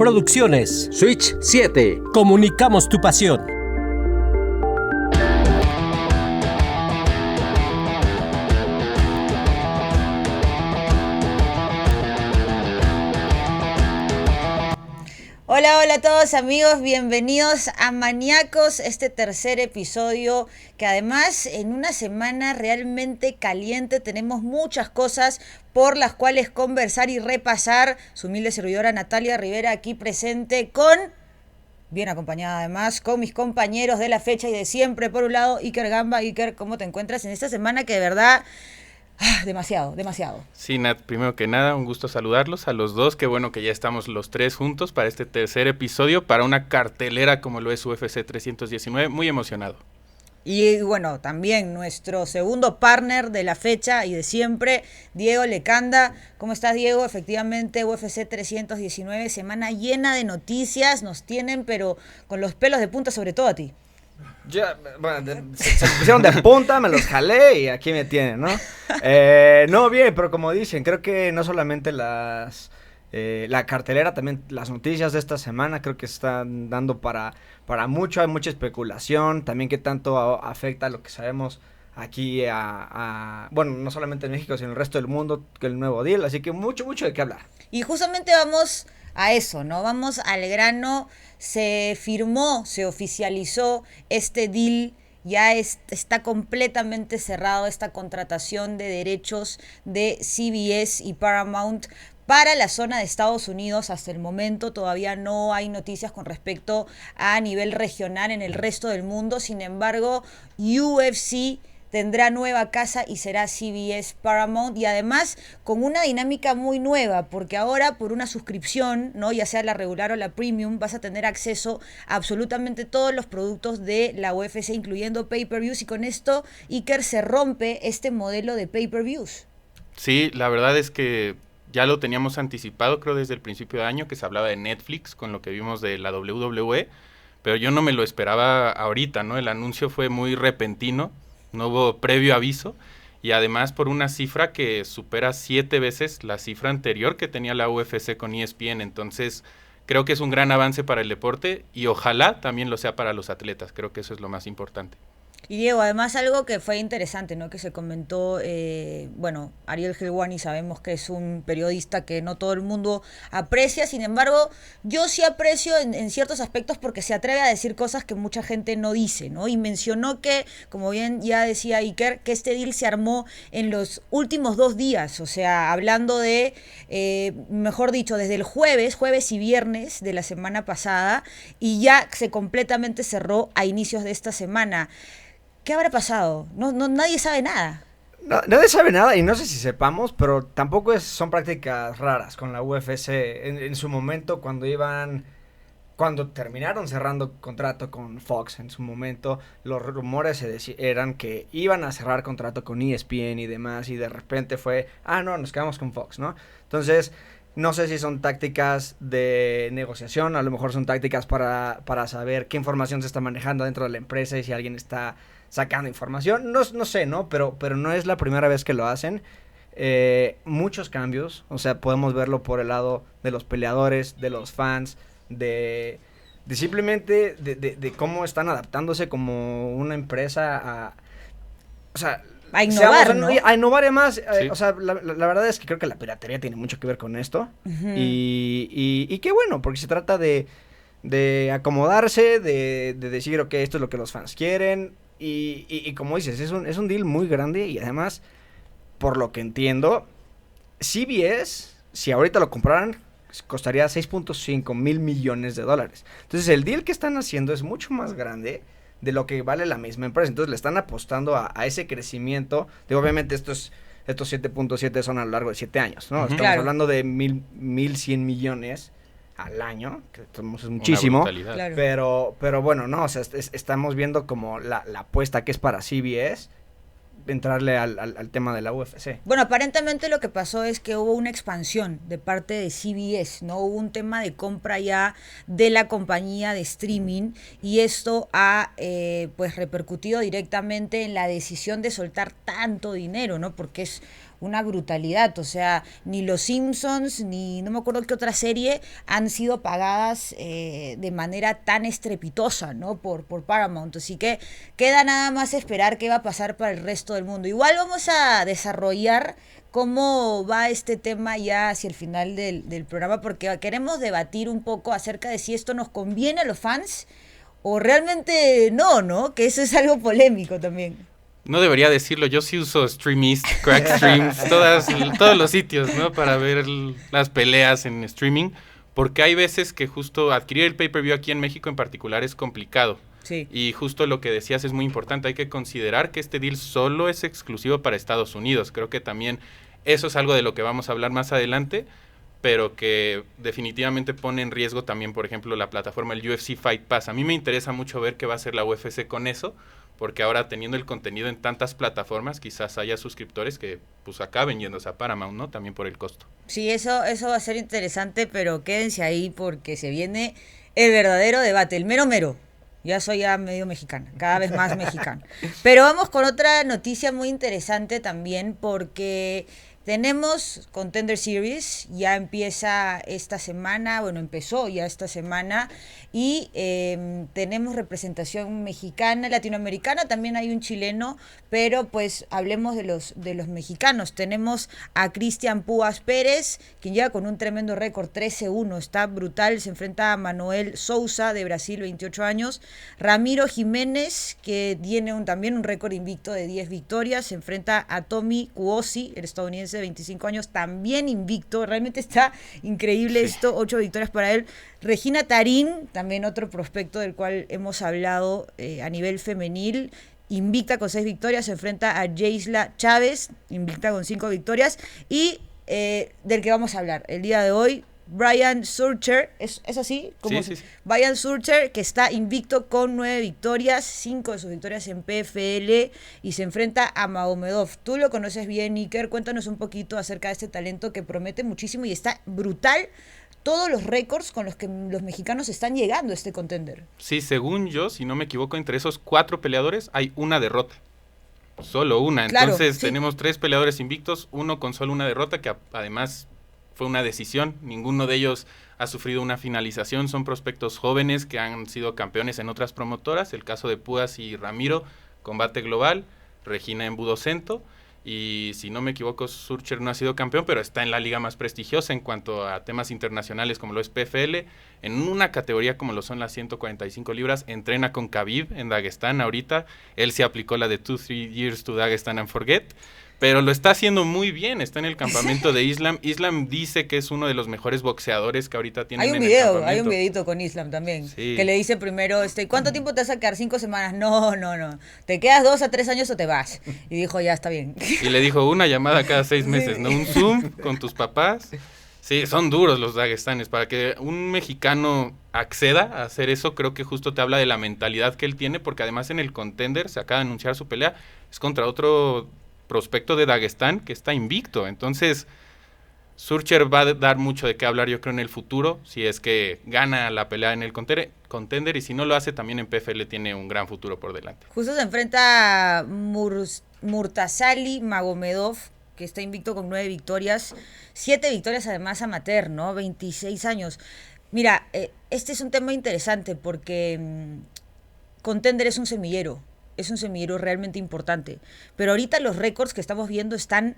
Producciones Switch 7. Comunicamos tu pasión. Hola a todos amigos, bienvenidos a Maníacos, este tercer episodio que además en una semana realmente caliente tenemos muchas cosas por las cuales conversar y repasar. Su humilde servidora Natalia Rivera aquí presente bien acompañada además, con mis compañeros de la fecha y de siempre. Por un lado, Iker Gamba. Iker, ¿cómo te encuentras en esta semana que de verdad... demasiado. Sí, Nat, primero que nada, un gusto saludarlos a los dos. Qué bueno que ya estamos los tres juntos para este tercer episodio, para una cartelera como lo es UFC 319. Muy emocionado. Y bueno, también nuestro segundo partner de la fecha y de siempre, Diego Lecanda. ¿Cómo estás, Diego? Efectivamente, UFC 319, semana llena de noticias. Nos tienen, pero con los pelos de punta, sobre todo a ti. Se pusieron de punta, me los jalé y aquí me tienen, ¿no? No, bien, pero como dicen, creo que no solamente la cartelera, también las noticias de esta semana creo que están dando para mucho, hay mucha especulación, también qué tanto afecta lo que sabemos aquí bueno, no solamente en México, sino en el resto del mundo, que el nuevo deal, así que mucho de qué hablar. Y justamente vamos a eso, ¿no? Vamos al grano. Se firmó, se oficializó este deal, ya está completamente cerrado esta contratación de derechos de CBS y Paramount para la zona de Estados Unidos. Hasta el momento todavía no hay noticias con respecto a nivel regional en el resto del mundo. Sin embargo, UFC tendrá nueva casa y será CBS Paramount, y además con una dinámica muy nueva, porque ahora por una suscripción, ¿no?, ya sea la regular o la premium, vas a tener acceso a absolutamente todos los productos de la UFC, incluyendo pay-per-views, y con esto, Iker, se rompe este modelo de pay-per-views. Sí, la verdad es que ya lo teníamos anticipado, creo desde el principio de año, que se hablaba de Netflix con lo que vimos de la WWE, pero yo no me lo esperaba ahorita, ¿no? El anuncio fue muy repentino. No hubo previo aviso y además por una cifra que supera 7 veces la cifra anterior que tenía la UFC con ESPN. Entonces creo que es un gran avance para el deporte y ojalá también lo sea para los atletas. Creo que eso es lo más importante. Y Diego, además algo que fue interesante, ¿no?, que se comentó, Ariel Helwani, sabemos que es un periodista que no todo el mundo aprecia, sin embargo, yo sí aprecio en ciertos aspectos porque se atreve a decir cosas que mucha gente no dice, ¿no? Y mencionó que, como bien ya decía Iker, que este deal se armó en los últimos 2 días, o sea, hablando de, mejor dicho, desde el jueves y viernes de la semana pasada, y ya se completamente cerró a inicios de esta semana. ¿Qué habrá pasado? No, nadie sabe nada. No, nadie sabe nada y no sé si sepamos, pero tampoco son prácticas raras con la UFC. En su momento, cuando terminaron cerrando contrato con Fox, en su momento, los rumores eran que iban a cerrar contrato con ESPN y demás, y de repente fue, no, nos quedamos con Fox, ¿no? Entonces, no sé si son tácticas de negociación, a lo mejor son tácticas para saber qué información se está manejando dentro de la empresa y si alguien está sacando información, no sé, ¿no? Pero no es la primera vez que lo hacen. Muchos cambios, o sea, podemos verlo por el lado de los peleadores, de los fans, de simplemente de cómo están adaptándose como una empresa a innovar, ¿no? A innovar y más, Sí. O sea, la verdad es que creo que la piratería tiene mucho que ver con esto. Uh-huh. Y qué bueno, porque se trata de acomodarse, de decir, ok, esto es lo que los fans quieren. Y como dices, es un deal muy grande y además, por lo que entiendo, CBS, si ahorita lo compraran, costaría $6.5 mil millones. Entonces, el deal que están haciendo es mucho más grande de lo que vale la misma empresa. Entonces, le están apostando a ese crecimiento. Obviamente, estos 7.7 son a lo largo de 7 años, ¿no? Uh-huh. Estamos hablando de 1,100 millones al año, que es muchísimo, Claro. pero bueno, no, o sea, estamos viendo como la apuesta que es para CBS, entrarle al tema de la UFC. Bueno, aparentemente lo que pasó es que hubo una expansión de parte de CBS, ¿no? Hubo un tema de compra ya de la compañía de streaming y esto ha pues repercutido directamente en la decisión de soltar tanto dinero, ¿no? Porque es una brutalidad, o sea, ni Los Simpsons, ni no me acuerdo qué otra serie han sido pagadas de manera tan estrepitosa, ¿no? Por Paramount, así que queda nada más esperar qué va a pasar para el resto del mundo. Igual vamos a desarrollar cómo va este tema ya hacia el final del programa, porque queremos debatir un poco acerca de si esto nos conviene a los fans o realmente no, ¿no? Que eso es algo polémico también. No debería decirlo, yo sí uso Streamist, Crack Streams, todos los sitios, ¿no? Para ver las peleas en streaming, porque hay veces que justo adquirir el pay-per-view aquí en México en particular es complicado. Sí. Y justo lo que decías es muy importante, hay que considerar que este deal solo es exclusivo para Estados Unidos. Creo que también eso es algo de lo que vamos a hablar más adelante, pero que definitivamente pone en riesgo también, por ejemplo, la plataforma, el UFC Fight Pass. A mí me interesa mucho ver qué va a hacer la UFC con eso, porque ahora teniendo el contenido en tantas plataformas, quizás haya suscriptores que pues acaben yéndose a Paramount, ¿no? También por el costo. Sí, eso va a ser interesante, pero quédense ahí porque se viene el verdadero debate, el mero mero. Ya soy ya medio mexicana, cada vez más mexicana. Pero vamos con otra noticia muy interesante también, porque tenemos Contender Series, ya empieza esta semana, bueno, empezó ya esta semana, y tenemos representación mexicana, latinoamericana, también hay un chileno, pero pues hablemos de los mexicanos. Tenemos a Cristian Púas Pérez, quien llega con un tremendo récord, 13-1, está brutal, se enfrenta a Manuel Sousa de Brasil, 28 años, Ramiro Jiménez, que tiene también un récord invicto de 10 victorias, se enfrenta a Tommy Cuosi, el estadounidense de 25 años, también invicto, realmente está increíble esto, 8 victorias para él. Regina Tarín, también otro prospecto del cual hemos hablado a nivel femenil, invicta con 6 victorias, se enfrenta a Jaisla Chávez, invicta con 5 victorias, y del que vamos a hablar el día de hoy, Brian Surcher, ¿es así? Sí. Brian Surcher, que está invicto con 9 victorias, 5 de sus victorias en PFL, y se enfrenta a Magomedov. Tú lo conoces bien, Iker, cuéntanos un poquito acerca de este talento que promete muchísimo y está brutal todos los récords con los que los mexicanos están llegando a este contender. Sí, según yo, si no me equivoco, entre esos 4 peleadores hay una derrota. Solo una. Claro, Entonces sí. tenemos 3 peleadores invictos, uno con solo una derrota, que además fue una decisión. Ninguno de ellos ha sufrido una finalización. Son prospectos jóvenes que han sido campeones en otras promotoras. El caso de Púas y Ramiro, Combate Global, Regina en Budocento. Y si no me equivoco, Surcher no ha sido campeón, pero está en la liga más prestigiosa en cuanto a temas internacionales como lo es PFL. En una categoría como lo son las 145 libras, entrena con Khabib en Dagestán ahorita. Él se aplicó la de 2-3 years to Dagestan and forget. Pero lo está haciendo muy bien, está en el campamento de Islam. Islam dice que es uno de los mejores boxeadores que ahorita tienen en el campamento. Hay un videito con Islam también, Sí. que le dice primero, ¿cuánto tiempo te vas a quedar? 5 semanas. No, te quedas 2 a 3 años o te vas. Y dijo, ya está bien. Y le dijo una llamada cada 6 meses, ¿no? Un Zoom con tus papás. Sí, son duros los dagestanes. Para que un mexicano acceda a hacer eso, creo que justo te habla de la mentalidad que él tiene, porque además en el Contender, se acaba de anunciar su pelea, es contra otro prospecto de Dagestán que está invicto. Entonces Surcher va a dar mucho de qué hablar, yo creo, en el futuro, si es que gana la pelea en el Contender, y si no lo hace también en PFL tiene un gran futuro por delante. Justo se enfrenta a Murtasali Magomedov, que está invicto con 9 victorias, 7 victorias además amateur, ¿no? 26 años. Mira, este es un tema interesante porque Contender es un semillero realmente importante, pero ahorita los récords que estamos viendo están,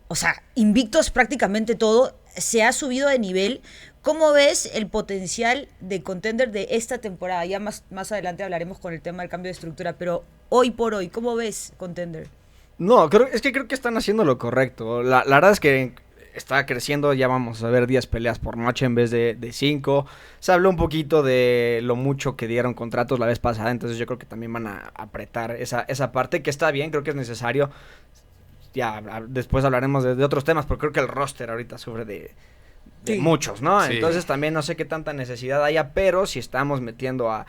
o sea, invictos prácticamente todo, se ha subido de nivel. ¿Cómo ves el potencial de Contender de esta temporada? Ya más adelante hablaremos con el tema del cambio de estructura, pero hoy por hoy, ¿cómo ves Contender? No, creo que están haciendo lo correcto. La verdad es que está creciendo, ya vamos a ver 10 peleas por noche en vez de 5. Se habló un poquito de lo mucho que dieron contratos la vez pasada, entonces yo creo que también van a apretar esa parte, que está bien, creo que es necesario. Ya después hablaremos de otros temas, pero creo que el roster ahorita sufre de Sí. muchos, ¿no? Sí. Entonces también no sé qué tanta necesidad haya, pero si estamos metiendo a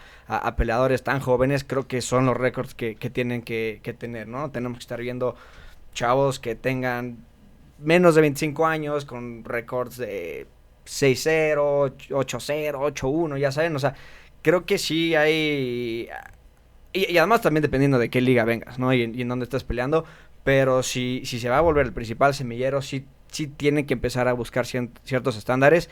peleadores tan jóvenes, creo que son los récords que tienen que tener, ¿no? Tenemos que estar viendo chavos que tengan menos de 25 años con récords de 6-0, 8-0, 8-1, ya saben, o sea, creo que sí hay... Y además también dependiendo de qué liga vengas, ¿no? Y en dónde estás peleando, pero si se va a volver el principal semillero, sí tienen que empezar a buscar ciertos estándares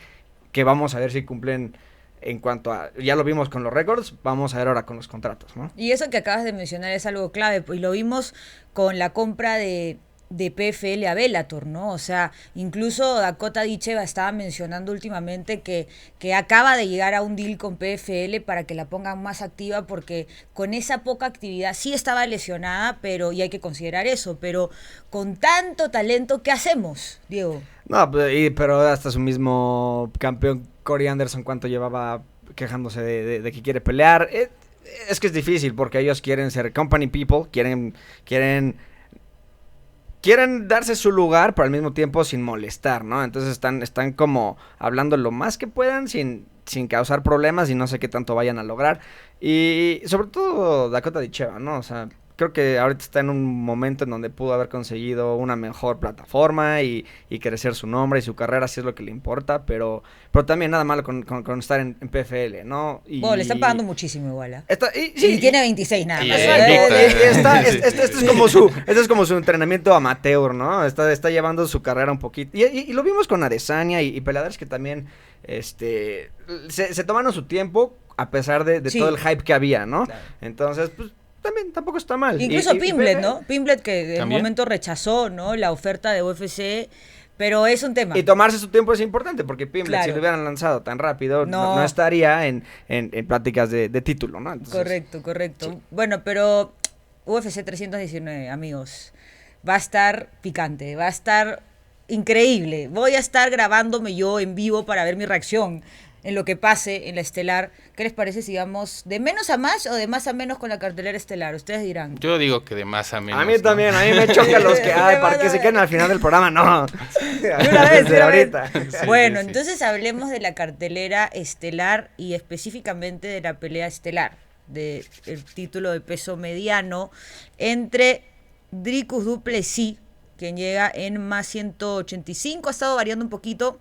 que vamos a ver si cumplen en cuanto a... Ya lo vimos con los récords, vamos a ver ahora con los contratos, ¿no? Y eso que acabas de mencionar es algo clave, y lo vimos con la compra de PFL a Bellator, ¿no? O sea, incluso Dakota Ditcheva estaba mencionando últimamente que acaba de llegar a un deal con PFL para que la pongan más activa, porque con esa poca actividad sí estaba lesionada, y hay que considerar eso, pero con tanto talento, ¿qué hacemos, Diego? No, pero hasta su mismo campeón Corey Anderson, ¿cuánto llevaba quejándose de que quiere pelear? Es que es difícil porque ellos quieren ser company people, quieren darse su lugar, pero al mismo tiempo sin molestar, ¿no? Entonces están como hablando lo más que puedan sin causar problemas y no sé qué tanto vayan a lograr. Y sobre todo Dakota Ditcheva, ¿no? O sea, creo que ahorita está en un momento en donde pudo haber conseguido una mejor plataforma y crecer su nombre y su carrera, si es lo que le importa, pero también nada malo con estar en PFL, ¿no? Bueno, le están pagando muchísimo igual, ¿eh? Sí, y tiene 26 nada y más. invicta. Este es como su entrenamiento amateur, ¿no? Está llevando su carrera un poquito. Y lo vimos con Adesanya y peleadores que también se tomaron su tiempo a pesar de Sí. todo el hype que había, ¿no? Claro. Entonces, pues también tampoco está mal. Incluso Y Pimblet, PFL. ¿no? Pimblet que en un ¿También? momento rechazó, ¿no? La oferta de UFC, pero es un tema. Y tomarse su tiempo es importante, porque Pimblet, Claro. si lo hubieran lanzado tan rápido, No. no estaría en pláticas de título, ¿no? Entonces, Correcto. sí. Bueno, pero UFC 319, amigos, va a estar picante, va a estar increíble. Voy a estar grabándome yo en vivo para ver mi reacción en lo que pase en la estelar. ¿Qué les parece si vamos de menos a más o de más a menos con la cartelera estelar? Ustedes dirán. Yo digo que de más a menos. A mí ¿no? también, a mí me chocan los que, para que se queden al final del programa, no. De una vez, Desde de una vez. ahorita. Bueno, sí. entonces hablemos de la cartelera estelar y específicamente de la pelea estelar, del título de peso mediano entre Dricus du Plessis, quien llega en más 185, ha estado variando un poquito,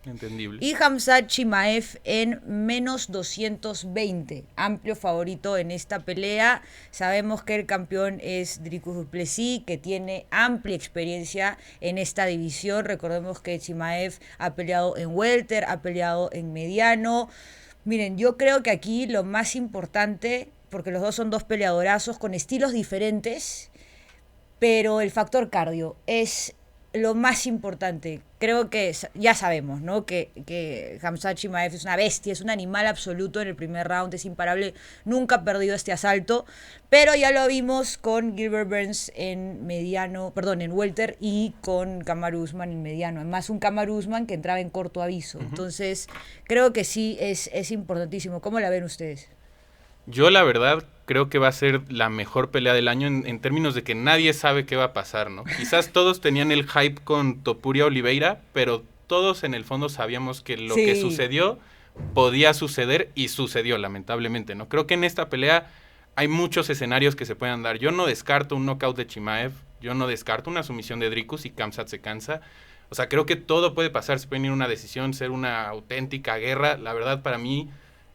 Entendible. y Khamzat Chimaev en menos 220. Amplio favorito en esta pelea. Sabemos que el campeón es Dricus du Plessis, que tiene amplia experiencia en esta división. Recordemos que Chimaev ha peleado en welter, ha peleado en mediano. Miren, yo creo que aquí lo más importante, porque los dos son dos peleadorazos con estilos diferentes, pero el factor cardio es lo más importante. Creo que ya sabemos, ¿no? Que Khamzat Chimaev es una bestia, es un animal absoluto en el primer round, es imparable, nunca ha perdido este asalto, pero ya lo vimos con Gilbert Burns en welter, y con Kamaru Usman en mediano. Además, un Kamaru Usman que entraba en corto aviso. Entonces, creo que sí es importantísimo. ¿Cómo la ven ustedes? Yo la verdad creo que va a ser la mejor pelea del año en términos de que nadie sabe qué va a pasar, ¿no? Quizás todos tenían el hype con Topuria Oliveira, pero todos en el fondo sabíamos que lo que sucedió podía suceder y sucedió, lamentablemente, ¿no? Creo que en esta pelea hay muchos escenarios que se puedan dar. Yo no descarto un knockout de Chimaev, yo no descarto una sumisión de Dricus y Khamzat se cansa. O sea, creo que todo puede pasar, se puede ir una decisión, ser una auténtica guerra. La verdad, para mí,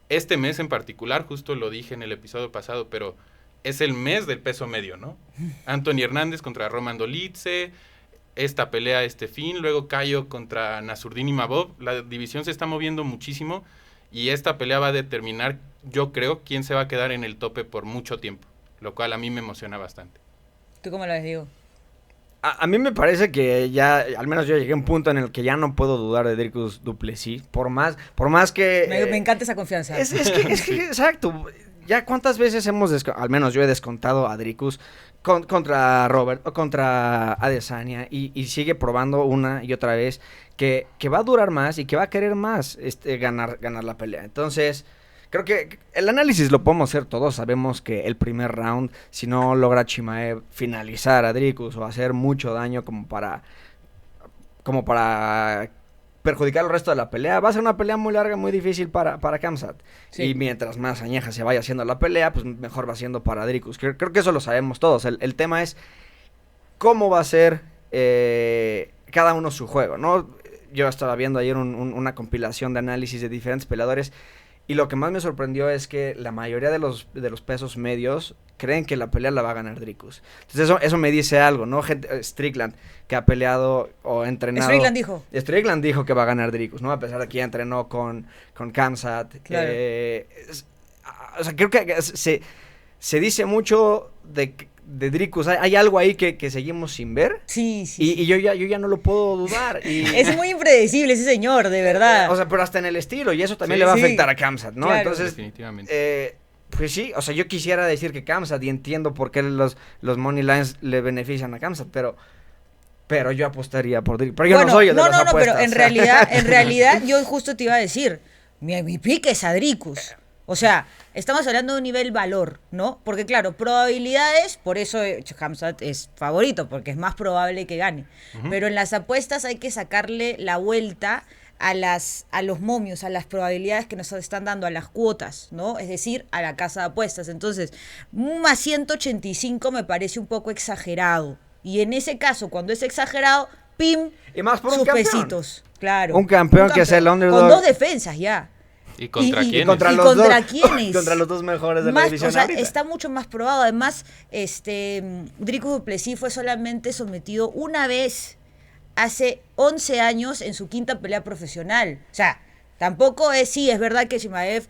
este mes en particular, justo lo dije en el episodio pasado, pero es el mes del peso medio, ¿no? Anthony Hernández contra Roman Dolidze, esta pelea este fin, luego Cayo contra Nasruddin Imavov. La división se está moviendo muchísimo y esta pelea va a determinar, yo creo, quién se va a quedar en el tope por mucho tiempo, lo cual a mí me emociona bastante. ¿Tú cómo la ves, Diego? A mí me parece que ya, al menos yo llegué a un punto en el que ya no puedo dudar de Dricus du Plessis, por más que... Me encanta esa confianza. Es que, exacto, ya cuántas veces al menos yo he descontado a Dricus contra Robert o contra Adesanya y sigue probando una y otra vez que va a durar más y que va a querer más ganar la pelea. Entonces, creo que el análisis lo podemos hacer todos. Sabemos que el primer round, si no logra Chimaev finalizar a Dricus o hacer mucho daño como para perjudicar el resto de la pelea. Va a ser una pelea muy larga, muy difícil para Khamzat. Sí. Y mientras más añeja se vaya haciendo la pelea, pues mejor va siendo para Dricus. Creo que eso lo sabemos todos. El tema es cómo va a ser cada uno su juego, ¿no? Yo estaba viendo ayer una compilación de análisis de diferentes peleadores y lo que más me sorprendió es que la mayoría de los pesos medios creen que la pelea la va a ganar Dricus. Entonces eso me dice algo, ¿no? Strickland, que ha peleado o entrenado... Strickland dijo que va a ganar Dricus, ¿no? A pesar de que ya entrenó con Khamzat. Claro. O sea, creo que se dice mucho de Dricus. Hay algo ahí que seguimos sin ver. Sí. Y yo ya no lo puedo dudar. Es muy impredecible ese señor, de verdad. O sea, pero hasta en el estilo. Y eso también Sí, le va a sí. afectar a Khamzat, ¿no? Claro. Entonces, definitivamente. pues sí, o sea, yo quisiera decir que Khamzat, y entiendo por qué los money lines le benefician a Khamzat, pero yo apostaría por Dricus. Pero yo no soy el de las apuestas. Pero en realidad yo justo te iba a decir, mi pick es a Dricus. O sea, estamos hablando de un nivel valor, ¿no? Porque claro, probabilidades, por eso Khamzat es favorito, porque es más probable que gane. Ujú. Pero en las apuestas hay que sacarle la vuelta a los momios, a las probabilidades que nos están dando, a las cuotas, ¿no? Es decir, a la casa de apuestas. Entonces, un más 185 me parece un poco exagerado. Y en ese caso, cuando es exagerado, ¡pim! Y más por un sus campeón. pesitos. Claro. Un campeón que es el underdog. Con 2 defensas ya. ¿Y contra quiénes? contra ¿Y los contra dos, quiénes? Contra los dos mejores de la Más, división o sea, ahorita. está mucho más probado. Además, Dricus du Plessis fue solamente sometido una vez hace 11 años en su quinta pelea profesional. O sea, tampoco es verdad que Chimaev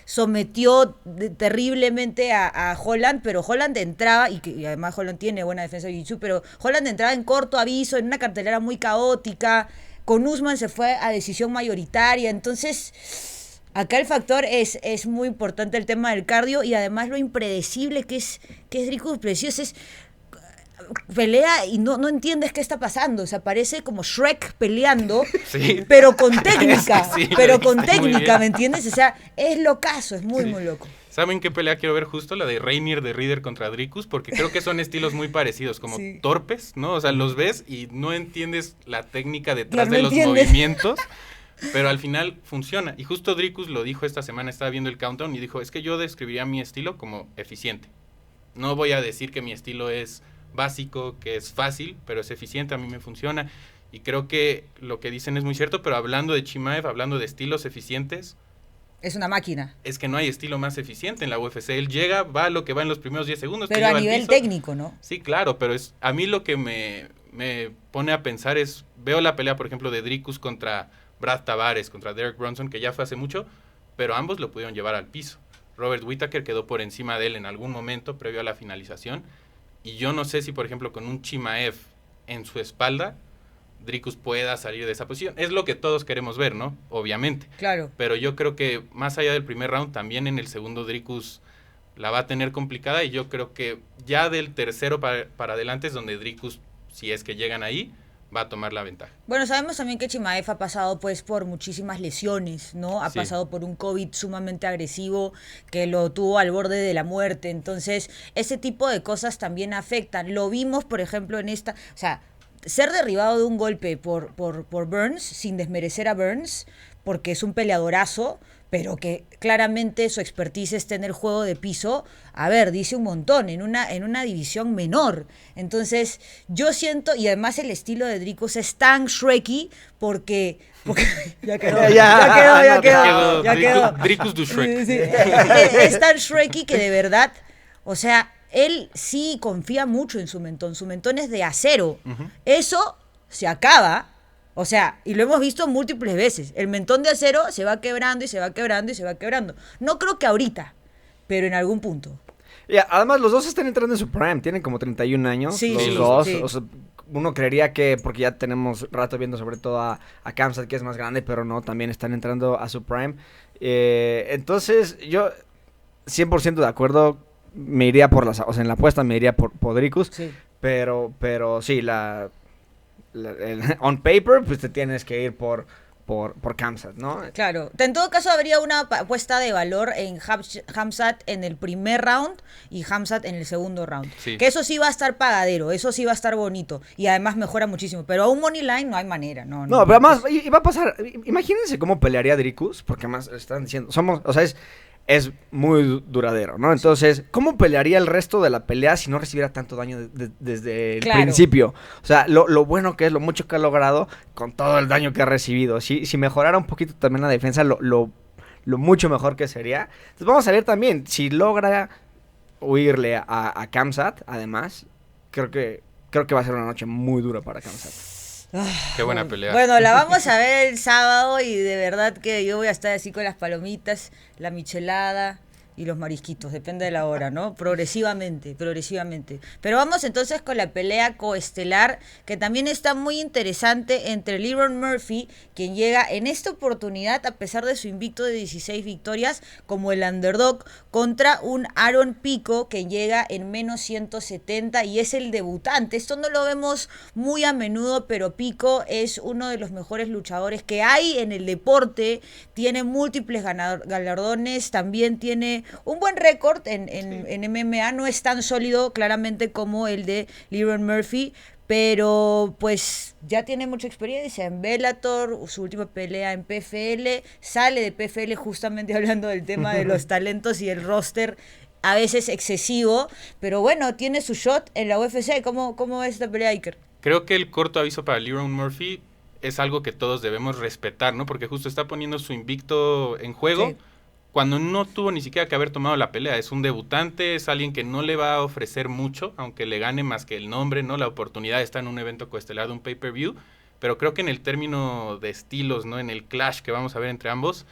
sometió terriblemente a Holland, pero Holland entraba, y además Holland tiene buena defensa de jiu-jitsu, pero Holland entraba en corto aviso, en una cartelera muy caótica. Con Usman se fue a decisión mayoritaria. Entonces, acá el factor es muy importante, el tema del cardio, y además lo impredecible que es Dricus du Plessis. Pelea y no entiendes qué está pasando. O sea, parece como Shrek peleando, Sí. pero con técnica. Sí, pero lo con dijiste muy técnica, bien. ¿me entiendes? O sea, es locazo, es muy, Sí. muy loco. ¿Saben qué pelea quiero ver justo? La de Reinier de Reader contra Dricus, porque creo que son estilos muy parecidos, como Sí. torpes, ¿no? O sea, los ves y no entiendes la técnica detrás Claro, de no los entiendes. movimientos, pero al final funciona. Y justo Dricus lo dijo esta semana, estaba viendo el countdown y dijo, es que yo describiría mi estilo como eficiente. No voy a decir que mi estilo es básico, que es fácil, pero es eficiente, a mí me funciona. Y creo que lo que dicen es muy cierto, pero hablando de Chimaev, hablando de estilos eficientes, Es una máquina. es que no hay estilo más eficiente en la UFC. Él llega, va a lo que va en los primeros 10 segundos. te Pero a lleva al nivel piso. técnico, ¿no? Sí, claro, pero a mí lo que me pone a pensar es, veo la pelea, por ejemplo, de Dricus contra Brad Tavares, contra Derek Brunson, que ya fue hace mucho, pero ambos lo pudieron llevar al piso. Robert Whittaker quedó por encima de él en algún momento previo a la finalización, y yo no sé si, por ejemplo, con un Chimaev en su espalda, Dricus pueda salir de esa posición. Es lo que todos queremos ver, ¿no? Obviamente. Claro. Pero yo creo que más allá del primer round, también en el segundo Dricus la va a tener complicada, y yo creo que ya del tercero para adelante es donde Dricus, si es que llegan ahí, va a tomar la ventaja. Bueno, sabemos también que Chimaev ha pasado pues por muchísimas lesiones, ¿no? Ha Sí. pasado por un COVID sumamente agresivo que lo tuvo al borde de la muerte. Entonces, ese tipo de cosas también afectan. Lo vimos, por ejemplo, en esta... O sea, ser derribado de un golpe por Burns, sin desmerecer a Burns, porque es un peleadorazo, pero que claramente su expertise está en el juego de piso, a ver, dice un montón, en una división menor. Entonces, yo siento, y además el estilo de Dricus es tan Shreky, porque ya quedó, Ya quedó. Dricus du Shrek. Sí. Es tan Shreky que de verdad, o sea, él sí confía mucho en su mentón. Su mentón es de acero. Ujú. Eso se acaba. O sea, y lo hemos visto múltiples veces. El mentón de acero se va quebrando y se va quebrando y se va quebrando. No creo que ahorita, pero en algún punto. Y además los dos están entrando en su prime, tienen como 31 años, Sí, los sí, dos. sí. O sea, uno creería que, porque ya tenemos rato viendo sobre todo a Khamzat, que es más grande, pero no, también están entrando a su prime. Entonces, yo 100% de acuerdo, me iría por en la apuesta me iría por Dricus, Sí. pero sí, on paper, pues te tienes que ir por por Khamzat, ¿no? Claro. En todo caso, habría una apuesta de valor en Khamzat en el primer round y Khamzat en el segundo round. Sí. Que eso sí va a estar pagadero, eso sí va a estar bonito. Y además mejora muchísimo. Pero a un money line no hay manera, ¿no? No, pero además, y va a pasar. Imagínense cómo pelearía Dricus, porque además están diciendo, o sea, es muy duradero, ¿no? Entonces, ¿cómo pelearía el resto de la pelea si no recibiera tanto daño desde el principio? O sea, lo bueno que es, lo mucho que ha logrado con todo el daño que ha recibido. Si mejorara un poquito también la defensa, lo mucho mejor que sería. Entonces, vamos a ver también, si logra huirle a Khamzat, además, creo que va a ser una noche muy dura para Khamzat. Qué buena pelea. Bueno, la vamos a ver el sábado y de verdad que yo voy a estar así con las palomitas, la michelada y los marisquitos, depende de la hora, ¿no? Progresivamente. Pero vamos entonces con la pelea coestelar, que también está muy interesante entre Lerone Murphy, quien llega en esta oportunidad, a pesar de su invicto de 16 victorias, como el underdog, contra un Aaron Pico, que llega en menos 170 y es el debutante. Esto no lo vemos muy a menudo, pero Pico es uno de los mejores luchadores que hay en el deporte, tiene múltiples galardones, también tiene un buen récord en MMA, no es tan sólido claramente como el de Lerone Murphy, pero pues ya tiene mucha experiencia en Bellator, su última pelea en PFL, sale de PFL justamente hablando del tema de los talentos y el roster a veces excesivo, pero bueno, tiene su shot en la UFC. ¿Cómo es esta pelea, Iker? Creo que el corto aviso para Lerone Murphy es algo que todos debemos respetar, ¿no? Porque justo está poniendo su invicto en juego. Sí. Cuando no tuvo ni siquiera que haber tomado la pelea. Es un debutante, es alguien que no le va a ofrecer mucho, aunque le gane más que el nombre, ¿no? La oportunidad está en un evento coestelar de un pay-per-view, pero creo que en el término de estilos, ¿no? En el clash que vamos a ver entre ambos,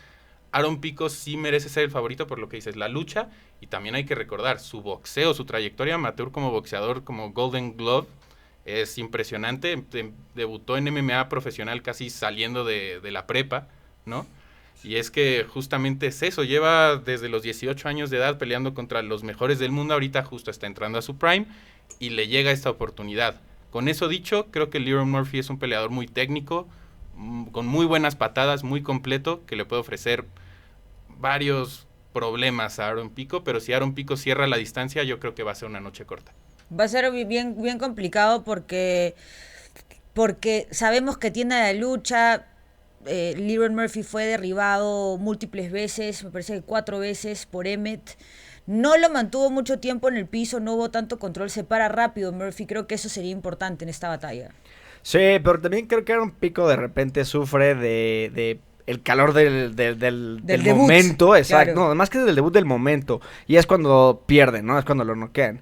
Aaron Pico sí merece ser el favorito por lo que dices, la lucha, y también hay que recordar su boxeo, su trayectoria amateur como boxeador, como Golden Glove, es impresionante. Debutó en MMA profesional casi saliendo de la prepa, ¿no? Y es que justamente es eso, lleva desde los 18 años de edad peleando contra los mejores del mundo, ahorita justo está entrando a su prime y le llega esta oportunidad. Con eso dicho, creo que Lerone Murphy es un peleador muy técnico, con muy buenas patadas, muy completo, que le puede ofrecer varios problemas a Aaron Pico, pero si Aaron Pico cierra la distancia, yo creo que va a ser una noche corta. Va a ser bien complicado porque sabemos que tiene la lucha. Lerone Murphy fue derribado múltiples veces, me parece que 4 veces por Emmett. No lo mantuvo mucho tiempo en el piso, no hubo tanto control, se para rápido Murphy, creo que eso sería importante en esta batalla. Sí, pero también creo que Aaron Pico de repente sufre de el calor del momento, exacto, claro. no, más que del debut, del momento, y es cuando pierden, ¿no? Es cuando lo noquean.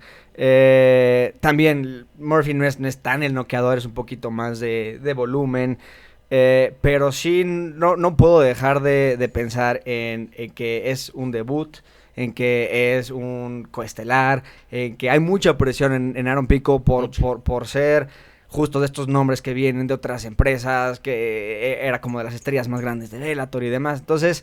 También Murphy no es tan el noqueador, es un poquito más de volumen. Pero sí, no puedo dejar de pensar en que es un debut, en que es un coestelar, en que hay mucha presión en Aaron Pico por ser justo de estos nombres que vienen de otras empresas, que era como de las estrellas más grandes de Bellator y demás. Entonces,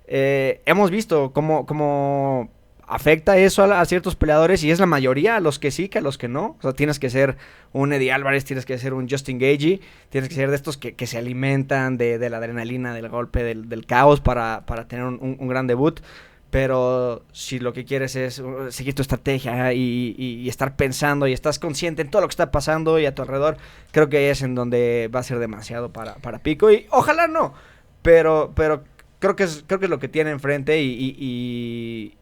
hemos visto cómo afecta eso a ciertos peleadores, y es la mayoría, a los que sí, que a los que no. O sea, tienes que ser un Eddie Álvarez, tienes que ser un Justin Gaethje, tienes que ser de estos que se alimentan de la adrenalina, del golpe, del caos para tener un gran debut. Pero si lo que quieres es seguir tu estrategia y estar pensando y estás consciente en todo lo que está pasando y a tu alrededor, creo que es en donde va a ser demasiado para Pico, y ojalá no, pero creo que es lo que tiene enfrente, y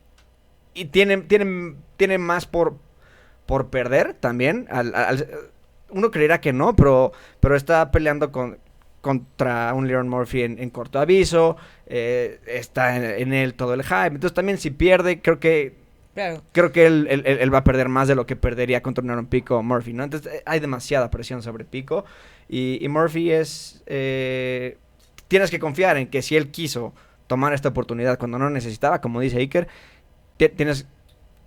tiene más por perder también. Uno creerá que no, pero está peleando contra un Lerone Murphy en corto aviso. Está en él todo el hype. Entonces también si pierde, creo que él va a perder más de lo que perdería contra un Aaron Pico o Murphy, ¿no? Entonces hay demasiada presión sobre Pico, y Murphy tienes que confiar en que si él quiso tomar esta oportunidad cuando no necesitaba, como dice Iker,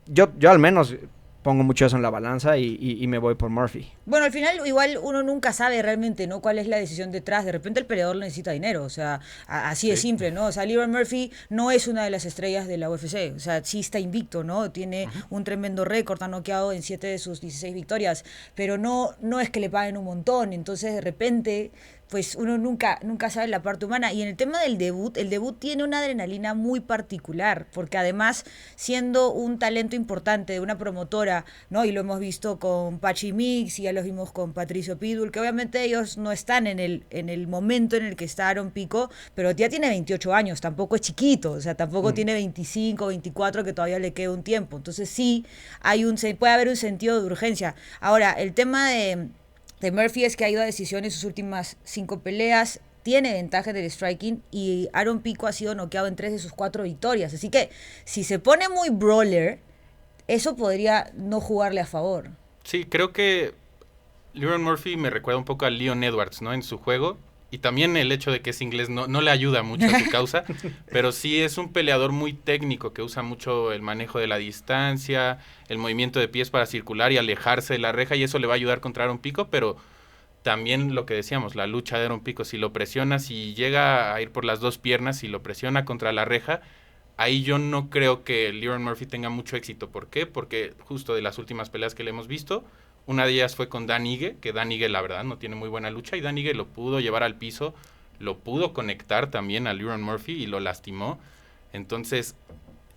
yo al menos pongo mucho eso en la balanza y me voy por Murphy. Bueno, al final igual uno nunca sabe realmente, ¿no? Cuál es la decisión detrás. De repente el peleador necesita dinero, o sea, así de simple, ¿no? O sea, Leroy Murphy no es una de las estrellas de la UFC, o sea, sí está invicto, ¿no? Tiene un tremendo récord, ha noqueado en 7 de sus 16 victorias, pero no es que le paguen un montón, entonces de repente pues uno nunca sabe la parte humana. Y en el tema del debut, el debut tiene una adrenalina muy particular, porque además, siendo un talento importante de una promotora, ¿no? Y lo hemos visto con Pachi Mix, y ya los vimos con Patricio Pitbull, que obviamente ellos no están en el momento en el que está Aaron Pico, pero ya tiene 28 años, tampoco es chiquito, o sea, tampoco tiene 25, 24, que todavía le queda un tiempo. Entonces sí, puede haber un sentido de urgencia. Ahora, el tema de Murphy es que ha ido a decisión en sus últimas 5 peleas, tiene ventaja del striking y Aaron Pico ha sido noqueado en 3 de sus 4 victorias. Así que si se pone muy brawler, eso podría no jugarle a favor. Sí, creo que Leroy Murphy me recuerda un poco a Leon Edwards, ¿no? En su juego. Y también el hecho de que es inglés no le ayuda mucho a su causa, pero sí es un peleador muy técnico que usa mucho el manejo de la distancia, el movimiento de pies para circular y alejarse de la reja, y eso le va a ayudar contra Aaron Pico, pero también lo que decíamos, la lucha de Aaron Pico, si lo presiona, si llega a ir por las 2 piernas, si lo presiona contra la reja, ahí yo no creo que Leroy Murphy tenga mucho éxito. ¿Por qué? Porque justo de las últimas peleas que le hemos visto, una de ellas fue con Dan Ige, que Dan Ige la verdad no tiene muy buena lucha, y Dan Ige lo pudo llevar al piso, lo pudo conectar también a Leroy Murphy y lo lastimó. Entonces,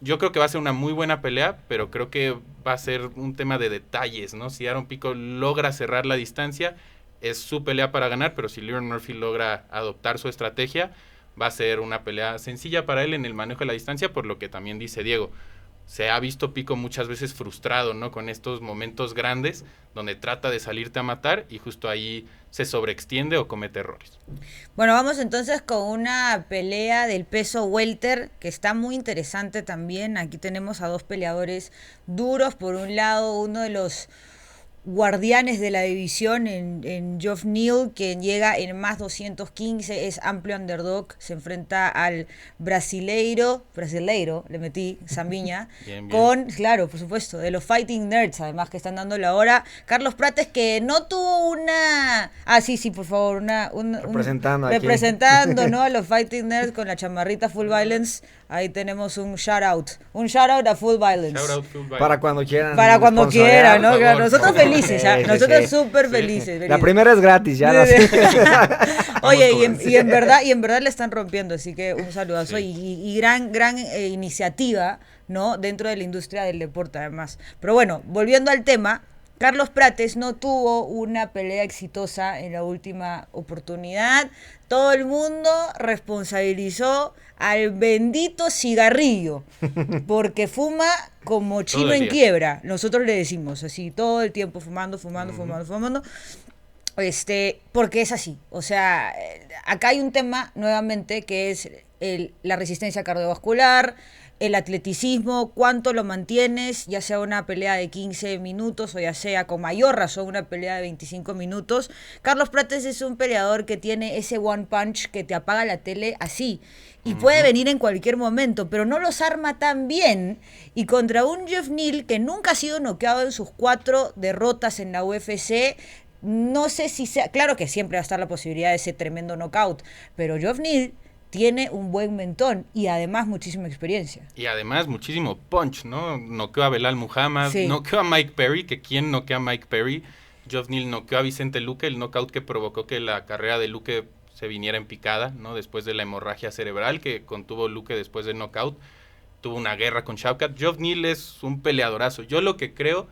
yo creo que va a ser una muy buena pelea, pero creo que va a ser un tema de detalles, ¿no? Si Aaron Pico logra cerrar la distancia, es su pelea para ganar, pero si Leroy Murphy logra adoptar su estrategia, va a ser una pelea sencilla para él en el manejo de la distancia, por lo que también dice Diego. Se ha visto Pico muchas veces frustrado, ¿no? Con estos momentos grandes donde trata de salirte a matar y justo ahí se sobreextiende o comete errores. Bueno, vamos entonces con una pelea del peso welter que está muy interesante también. Aquí tenemos a 2 peleadores duros. Por un lado, uno de los guardianes de la división en Geoff Neal, quien llega en más 215, es amplio underdog, se enfrenta al brasileiro, le metí, Zambiña, Bien. con, claro, por supuesto, de los Fighting Nerds, además que están dando la hora, Carlos Prates, que no tuvo una, sí, por favor, representando, ¿no? A los Fighting Nerds con la chamarrita Full Violence. Ahí tenemos un shout out a Full Violence. Para cuando quieran. Para cuando quieran, ¿no? Favor, nosotros felices, sí, nosotros súper felices. La primera es gratis, ya. Oye, y en verdad le están rompiendo, así que un saludazo y gran iniciativa, ¿no? Dentro de la industria del deporte, además. Pero bueno, volviendo al tema, Carlos Prates no tuvo una pelea exitosa en la última oportunidad. Todo el mundo responsabilizó al bendito cigarrillo, porque fuma como chino en quiebra. Nosotros le decimos así, todo el tiempo fumando. Porque es así. O sea, acá hay un tema nuevamente que es la resistencia cardiovascular, el atleticismo, cuánto lo mantienes, ya sea una pelea de 15 minutos o ya sea con mayor razón una pelea de 25 minutos. Carlos Prates es un peleador que tiene ese one punch que te apaga la tele así y puede venir en cualquier momento, pero no los arma tan bien. Y contra un Geoff Neal que nunca ha sido noqueado en sus 4 derrotas en la UFC, no sé si sea, claro que siempre va a estar la posibilidad de ese tremendo knockout, pero Geoff Neal tiene un buen mentón y además muchísima experiencia. Y además muchísimo punch, ¿no? Noqueó a Belal Muhammad, noqueó a Mike Perry, que ¿quién noquea a Mike Perry? Geoff Neal noqueó a Vicente Luque, el knockout que provocó que la carrera de Luque se viniera en picada, ¿no? Después de la hemorragia cerebral que contuvo Luque después del knockout. Tuvo una guerra con Shavkat. Geoff Neal es un peleadorazo. Yo lo que creo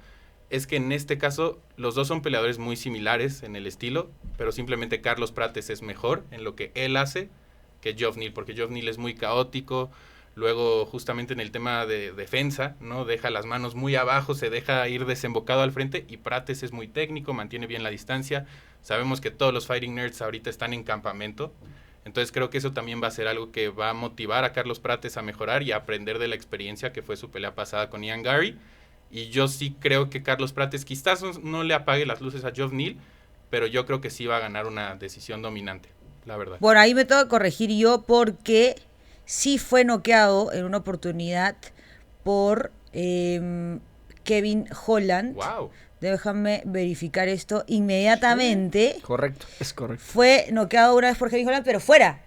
es que en este caso los dos son peleadores muy similares en el estilo, pero simplemente Carlos Prates es mejor en lo que él hace que Geoff Neal, porque Geoff Neal es muy caótico, luego justamente en el tema de defensa, ¿no? Deja las manos muy abajo, se deja ir desembocado al frente, y Prates es muy técnico, mantiene bien la distancia. Sabemos que todos los Fighting Nerds ahorita están en campamento, entonces creo que eso también va a ser algo que va a motivar a Carlos Prates a mejorar y a aprender de la experiencia que fue su pelea pasada con Ian Gary. Y yo sí creo que Carlos Prates quizás no le apague las luces a Geoff Neal, pero yo creo que sí va a ganar una decisión dominante, la verdad. Bueno, ahí me tengo que corregir yo porque sí fue noqueado en una oportunidad por Kevin Holland. Wow. Déjame verificar esto inmediatamente. Correcto, es correcto. Fue noqueado una vez por Kevin Holland, pero fuera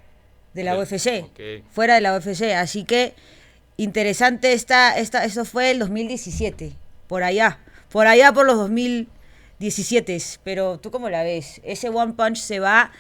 de la UFC. Ok. Fuera de la UFC. Así que interesante eso fue el 2017. Por allá por los 2017. Pero ¿tú cómo la ves? Ese One Punch va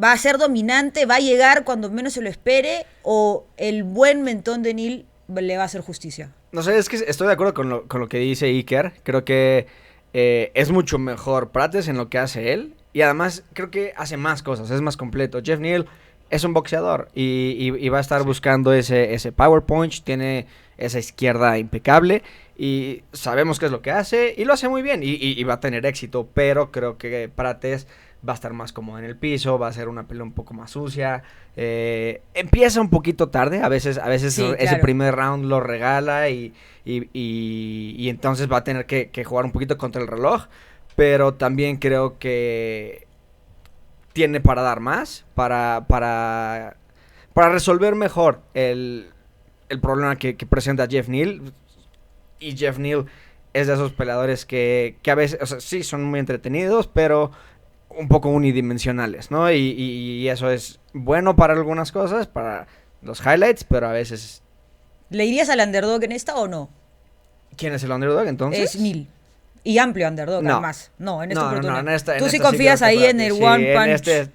a ser dominante, va a llegar cuando menos se lo espere, o el buen mentón de Neal le va a hacer justicia. No sé, es que estoy de acuerdo con lo que dice Iker. Creo que es mucho mejor Prates en lo que hace él. Y además creo que hace más cosas, es más completo. Jeff Neal es un boxeador y va a estar buscando ese power punch. Tiene esa izquierda impecable y sabemos qué es lo que hace y lo hace muy bien y va a tener éxito. Pero creo que Prates va a estar más cómodo en el piso, va a ser una pelea un poco más sucia. Empieza un poquito tarde, a veces Sí, ese claro. primer round lo regala y entonces va a tener que jugar un poquito contra el reloj, pero también creo que tiene para dar más, para resolver mejor el problema que presenta Jeff Neal. Y Jeff Neal es de esos peleadores que a veces, o sea, sí son muy entretenidos, pero un poco unidimensionales, ¿no? Y eso es bueno para algunas cosas, para los highlights, pero a veces... ¿Le irías al underdog en esta o no? ¿Quién es el underdog entonces? Es Neal. Y amplio underdog, No. además. No, en esta No, oportunidad. en esta Tú sí creo confías que ahí en Prates, el sí, One en Punch.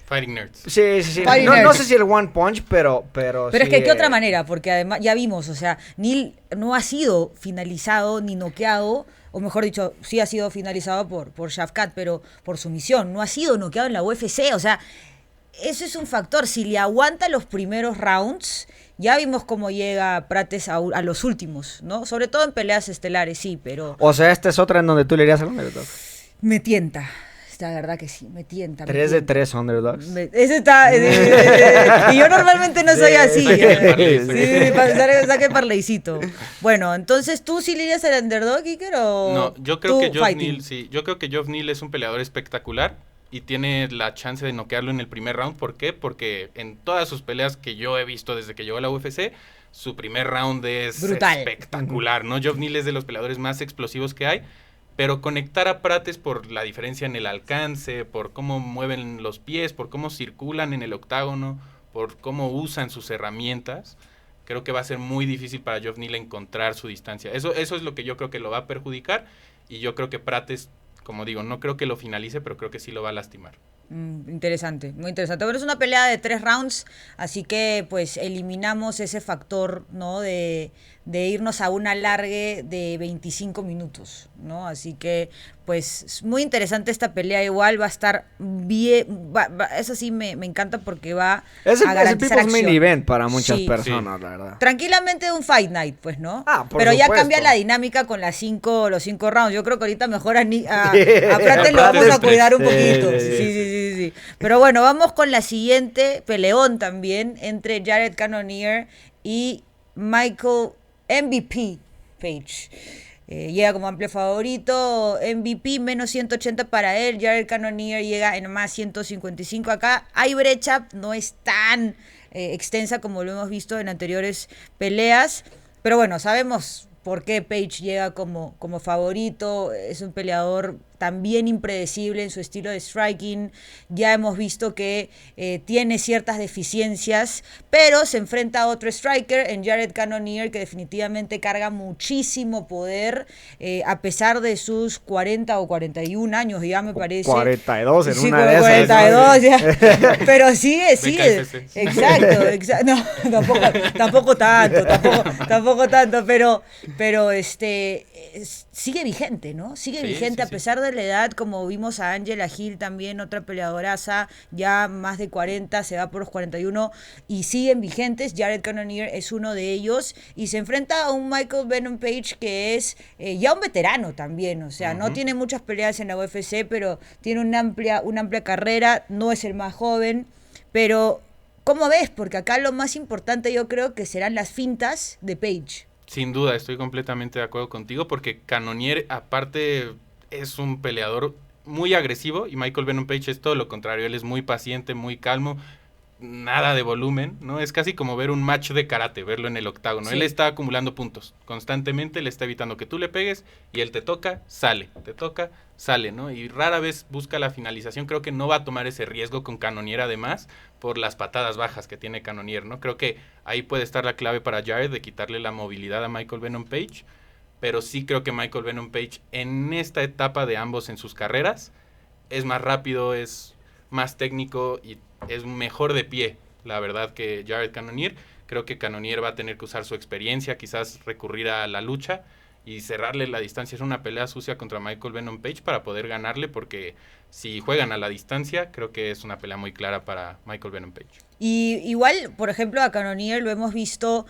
Fighting Nerds. Sí. Fighting No Nerds. sé si el One Punch, pero Pero sí, es que, ¿qué otra manera? Porque además, ya vimos, o sea, Neal no ha sido finalizado ni noqueado, o mejor dicho, sí ha sido finalizado por Shavkat, pero por sumisión. No ha sido noqueado en la UFC, o sea, eso es un factor. Si le aguanta los primeros rounds, ya vimos cómo llega Prates a los últimos, ¿no? Sobre todo en peleas estelares, sí, pero O sea, esta es otra en donde tú le irías al underdog. me tienta. La verdad que sí, me tienta. 3 de 3 underdogs. Ese está. Y yo normalmente no soy así. Saque el parleycito. Bueno, entonces tú sí le irías al underdog, Iker, o. No, yo creo tú que Geoff fighting? Neal, sí. Yo creo que Geoff Neal es un peleador espectacular y tiene la chance de noquearlo en el primer round. ¿Por qué? Porque en todas sus peleas que yo he visto desde que llegó a la UFC, su primer round es Brutal. espectacular, ¿no? Geoff Neal es de los peleadores más explosivos que hay. Pero conectar a Prates por la diferencia en el alcance, por cómo mueven los pies, por cómo circulan en el octágono, por cómo usan sus herramientas, creo que va a ser muy difícil para Geoff Neal encontrar su distancia. Eso es lo que yo creo que lo va a perjudicar y yo creo que Prates, como digo, no creo que lo finalice, pero creo que sí lo va a lastimar. Interesante, muy interesante. Bueno, es una pelea de 3 rounds, así que pues eliminamos ese factor, ¿no? De irnos a un alargue de 25 minutos, ¿no? Así que pues es muy interesante esta pelea, igual va a estar bien, eso sí me encanta porque va Es a el garantizar People's Main acción. Event para muchas Sí. personas, la verdad. Tranquilamente un Fight Night, pues, ¿no? Ah, por Pero ya supuesto. cambia la dinámica con los 5 rounds. Yo creo que ahorita mejor a Sí. Prates lo vamos a Prates, cuidar un sí, poquito. sí, Sí. Pero bueno, vamos con la siguiente peleón también entre Jared Cannonier y Michael MVP Page. Llega como amplio favorito, MVP menos 180 para él, Jared Cannonier llega en más 155. Acá hay brecha, no es tan extensa como lo hemos visto en anteriores peleas, pero bueno, sabemos por qué Page llega como favorito. Es un peleador también impredecible en su estilo de striking. Ya hemos visto que tiene ciertas deficiencias, pero se enfrenta a otro striker en Jared Cannonier que definitivamente carga muchísimo poder, a pesar de sus 40 o 41 años, ya me parece. 42 en Sí, una como de esas. 42, ya. Pero sigue. BKFC. Exacto. No, tampoco tanto, pero sigue vigente, ¿no? Sigue Sí, vigente sí, a pesar de la edad, como vimos a Angela Hill también, otra peleadoraza, ya más de 40, se va por los 41 y siguen vigentes. Jared Cannonier es uno de ellos y se enfrenta a un Michael Venom Page que es ya un veterano también, o sea, no tiene muchas peleas en la UFC, pero tiene una amplia carrera, no es el más joven, pero ¿cómo ves? Porque acá lo más importante yo creo que serán las fintas de Page. Sin duda, estoy completamente de acuerdo contigo porque Cannonier aparte es un peleador muy agresivo y Michael Venom Page es todo lo contrario, él es muy paciente, muy calmo, nada de volumen, ¿no? Es casi como ver un match de karate, verlo en el octágono. Sí. Él está acumulando puntos. Constantemente le está evitando que tú le pegues y él te toca, sale, ¿no? Y rara vez busca la finalización. Creo que no va a tomar ese riesgo con Cannonier además por las patadas bajas que tiene Cannonier, ¿no? Creo que ahí puede estar la clave para Jared de quitarle la movilidad a Michael Venom Page, pero sí creo que Michael Venom Page en esta etapa de ambos en sus carreras es más rápido, es más técnico y es mejor de pie, la verdad, que Jared Cannonier. Creo que Cannonier va a tener que usar su experiencia, quizás recurrir a la lucha y cerrarle la distancia. Es una pelea sucia contra Michael Venom Page para poder ganarle, porque si juegan a la distancia, creo que es una pelea muy clara para Michael Venom Page. Y igual, por ejemplo, a Cannonier lo hemos visto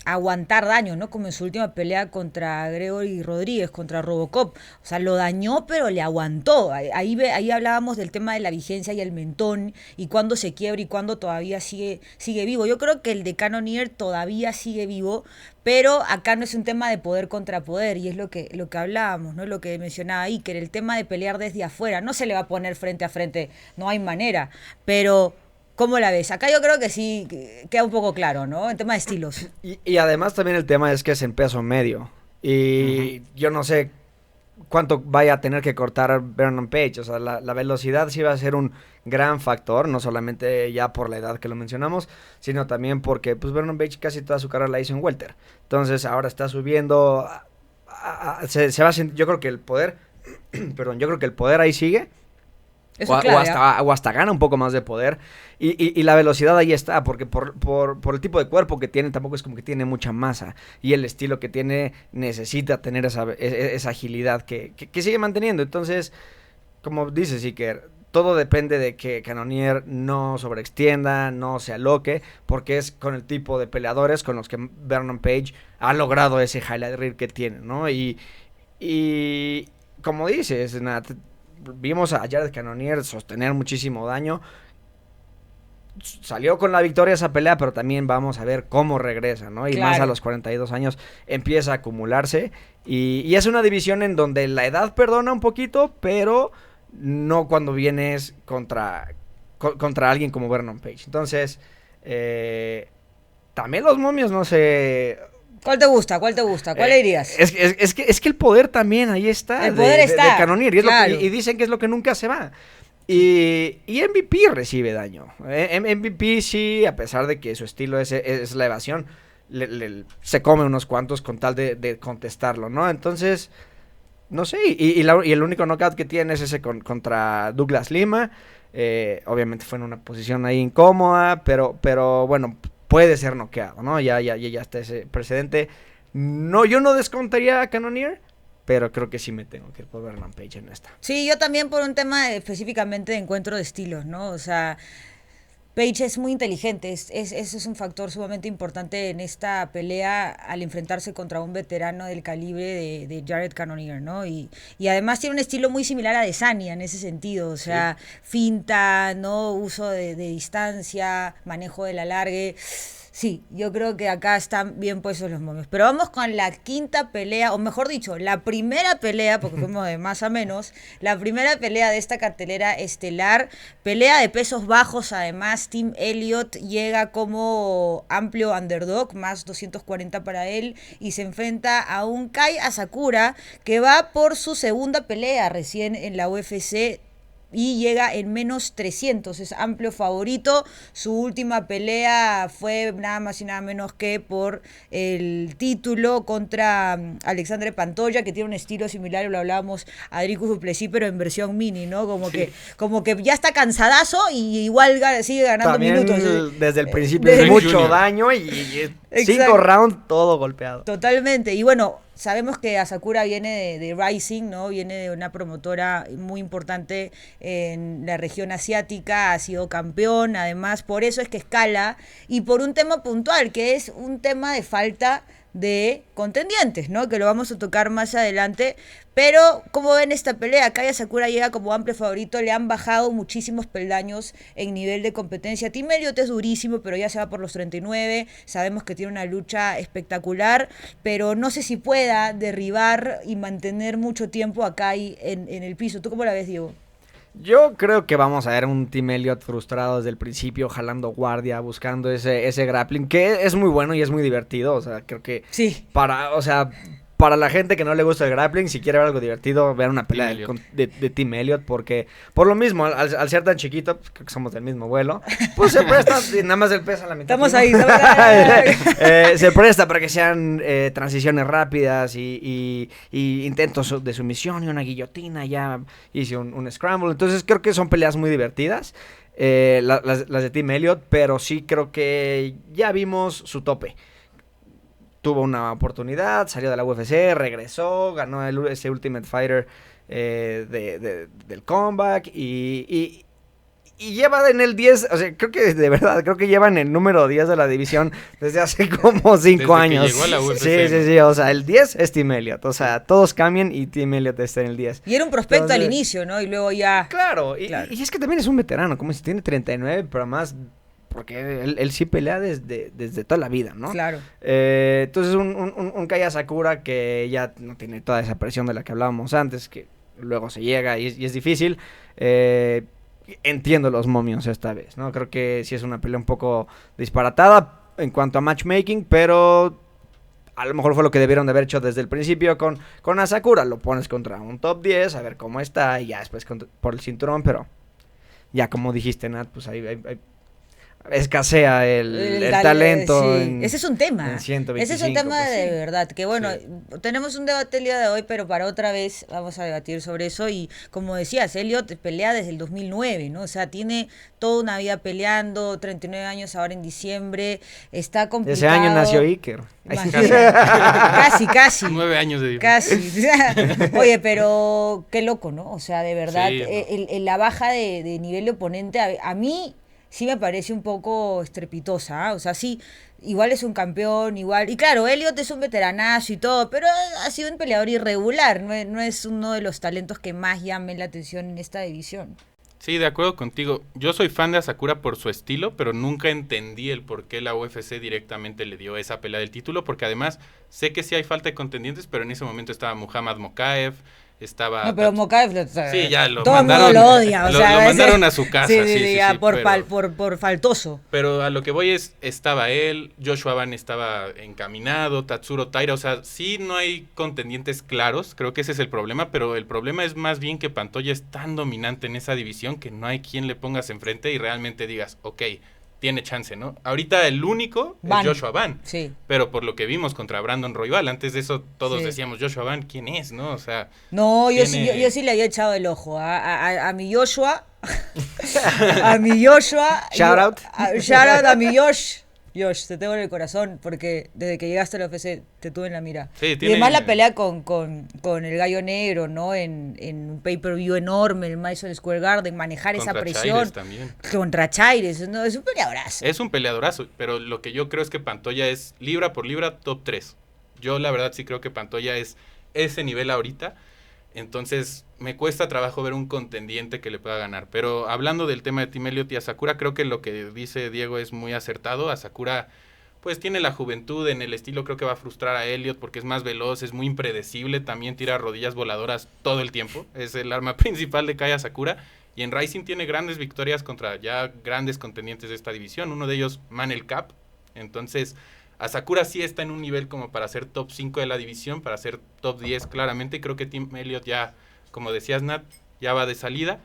aguantar daño, ¿no? Como en su última pelea contra Gregory Rodríguez, contra Robocop. O sea, lo dañó, pero le aguantó. Ahí hablábamos del tema de la vigencia y el mentón, y cuándo se quiebra y cuándo todavía sigue vivo. Yo creo que el de Cannonier todavía sigue vivo, pero acá no es un tema de poder contra poder, y es lo que hablábamos, ¿no? Lo que mencionaba Iker, el tema de pelear desde afuera. No se le va a poner frente a frente, no hay manera, pero ¿cómo la ves? Acá yo creo que sí queda un poco claro, ¿no? En tema de estilos. Y además también el tema es que es en peso medio. Y yo no sé cuánto vaya a tener que cortar Vernon Page. O sea, la velocidad sí va a ser un gran factor, no solamente ya por la edad que lo mencionamos, sino también porque pues Vernon Page casi toda su carrera la hizo en welter. Entonces ahora está subiendo, se va a sentir, yo creo que el poder, perdón, yo creo que el poder ahí sigue. Eso O, es clave, o hasta gana un poco más de poder. Y la velocidad ahí está, porque por el tipo de cuerpo que tiene, tampoco es como que tiene mucha masa. Y el estilo que tiene necesita tener esa agilidad que sigue manteniendo. Entonces, como dices, Iker, todo depende de que Cannonier no sobreextienda, no se aloque, porque es con el tipo de peleadores con los que Vernon Page ha logrado ese highlight reel que tiene, ¿no? Y como dices, Nat, vimos a Jared Cannonier sostener muchísimo daño. Salió con la victoria esa pelea, pero también vamos a ver cómo regresa, ¿no? Y claro, más a los 42 años empieza a acumularse. Y es una división en donde la edad perdona un poquito, pero no cuando vienes contra alguien como Vernon Page. Entonces, también los momios, no sé. ¿Cuál te gusta? ¿Cuál le dirías? Es que el poder también ahí está. El poder está. De Cannonier. Y, claro, y dicen que es lo que nunca se va. Y MVP recibe daño. MVP sí, a pesar de que su estilo es la evasión, se come unos cuantos con tal de contestarlo, ¿no? Entonces, no sé. Y el único knockout que tiene es ese contra Douglas Lima. Obviamente fue en una posición ahí incómoda, pero bueno, puede ser noqueado, ¿no? Ya está ese precedente. No, yo no descontaría a Cannonier, pero creo que sí me tengo que ir por Vernon Page en esta. Sí, yo también por un tema específicamente de encuentro de estilos, ¿no? O sea, Page es muy inteligente, eso es un factor sumamente importante en esta pelea al enfrentarse contra un veterano del calibre de Jared Cannonier, ¿no? Y además tiene un estilo muy similar a Adesanya en ese sentido, o sea, sí, finta, ¿no? Uso de distancia, manejo del alargue. Sí, yo creo que acá están bien puestos los momios. Pero vamos con la quinta pelea, o mejor dicho, la primera pelea, porque fuimos de más a menos, la primera pelea de esta cartelera estelar, pelea de pesos bajos, además, Tim Elliott llega como amplio underdog, más 240 para él, y se enfrenta a un Kai Asakura, que va por su segunda pelea recién en la UFC, y llega en menos 300, es amplio favorito. Su última pelea fue nada más y nada menos que por el título contra Alexandre Pantoja, que tiene un estilo similar, lo hablábamos a Dricus du Plessis, pero en versión mini, ¿no? Como que ya está cansadazo y igual sigue ganando también minutos. Desde el principio es mucho daño y 5 rounds todo golpeado. Totalmente, y bueno, sabemos que Asakura viene de Rising, ¿no? Viene de una promotora muy importante en la región asiática, ha sido campeón, además, por eso es que escala, y por un tema puntual, que es un tema de falta de contendientes, ¿no? Que lo vamos a tocar más adelante. Pero, ¿cómo ven esta pelea? Kai Asakura llega como amplio favorito, le han bajado muchísimos peldaños en nivel de competencia. Tim Elliott es durísimo, pero ya se va por los 39, sabemos que tiene una lucha espectacular, pero no sé si pueda derribar y mantener mucho tiempo a Kai en el piso. ¿Tú cómo la ves, Diego? Yo creo que vamos a ver un Team Elliott frustrado desde el principio, jalando guardia, buscando ese grappling, que es muy bueno y es muy divertido. O sea, creo que Sí. para la gente que no le gusta el grappling, si quiere ver algo divertido, vean una pelea Team Elliott. de Team Elliott, porque por lo mismo, al ser tan chiquito, pues, creo que somos del mismo vuelo, pues se presta, y nada más él pesa la mitad. Estamos ¿no? ahí. Se presta para que sean transiciones rápidas y intentos de sumisión y una guillotina, ya hice un scramble. Entonces creo que son peleas muy divertidas, las de Team Elliott, pero sí creo que ya vimos su tope. Tuvo una oportunidad, salió de la UFC, regresó, ganó ese Ultimate Fighter del comeback y lleva en el 10, o sea, creo que de verdad, creo que lleva en el número 10 de la división desde hace como 5 Desde que años. llegó a la UFC, Sí, o sea, el 10 es Team Elliott, o sea, todos cambian y Team Elliott está en el 10. Y era un prospecto al Entonces, inicio, ¿no? Y luego ya... Claro, Claro. y es que también es un veterano, como si tiene 39, pero más, porque él sí pelea desde toda la vida, ¿no? Claro. Entonces un Kaya Sakura que ya no tiene toda esa presión de la que hablábamos antes, que luego se llega y es difícil. Entiendo los momios esta vez, ¿no? Creo que sí es una pelea un poco disparatada en cuanto a matchmaking, pero a lo mejor fue lo que debieron de haber hecho desde el principio con Asakura. Lo pones contra un top 10, a ver cómo está, y ya después por el cinturón, pero ya como dijiste, Nat, pues ahí escasea el talento. Sí. Ese es un tema. en 125, Ese es un tema pues, de sí. verdad. Que bueno, Sí. tenemos un debate el día de hoy, pero para otra vez vamos a debatir sobre eso. Y como decías, Elliot pelea desde el 2009, ¿no? O sea, tiene toda una vida peleando, 39 años ahora en diciembre. Está complicado. Ese año nació Iker. Imagínate. Casi. 9 años de diferencia. Casi. Oye, pero qué loco, ¿no? O sea, de verdad, Sí, no. la baja de nivel de oponente, a mí sí me parece un poco estrepitosa, ¿ah? O sea, sí, igual es un campeón, igual. Y claro, Elliot es un veteranazo y todo, pero ha sido un peleador irregular, no es uno de los talentos que más llamen la atención en esta división. Sí, de acuerdo contigo. Yo soy fan de Asakura por su estilo, pero nunca entendí el por qué la UFC directamente le dio esa pelea del título, porque además sé que sí hay falta de contendientes, pero en ese momento estaba Muhammad Mokaev, estaba... No, pero Mokaev, Sí, ya lo todo el mundo mandaron, lo odia, o lo sea, mandaron a su casa, sí, ya, sí, por pero- faltoso. Pero a lo que voy estaba él, Joshua Van estaba encaminado, Tatsuro Taira, o sea, sí no hay contendientes claros, creo que ese es el problema, pero el problema es más bien que Pantoja es tan dominante en esa división que no hay quien le pongas enfrente y realmente digas, ok, tiene chance, ¿no? Ahorita el único Van. es Joshua Van, Sí. pero por lo que vimos contra Brandon Royval, antes de eso todos Sí. decíamos, Joshua Van, ¿quién es, no? O sea, No, Tiene- yo sí le había echado el ojo a mi Joshua. A mi Joshua. Shout out. Shout out a mi Josh. Josh, te tengo en el corazón porque desde que llegaste a la UFC te tuve en la mira. Sí, Y tiene- además la pelea con el Gallo Negro, ¿no? En un pay-per-view enorme en el Madison Square Garden, manejar esa contra presión. Chaires también. Contra Chaires, ¿no? Es un peleadorazo. Es un peleadorazo, pero lo que yo creo es que Pantoja es libra por libra top 3. Yo la verdad sí creo que Pantoja es ese nivel ahorita. Entonces me cuesta trabajo ver un contendiente que le pueda ganar. Pero hablando del tema de Team Elliott y Asakura, creo que lo que dice Diego es muy acertado. Asakura pues tiene la juventud en el estilo, creo que va a frustrar a Elliott porque es más veloz, es muy impredecible, también tira rodillas voladoras todo el tiempo. Es el arma principal de Kaya Asakura. Y en Rising tiene grandes victorias contra ya grandes contendientes de esta división. Uno de ellos, Manel Cap. Entonces, Asakura sí está en un nivel como para ser top 5 de la división, para ser top 10 claramente. Creo que Team Elliott ya, como decías Nat, ya va de salida.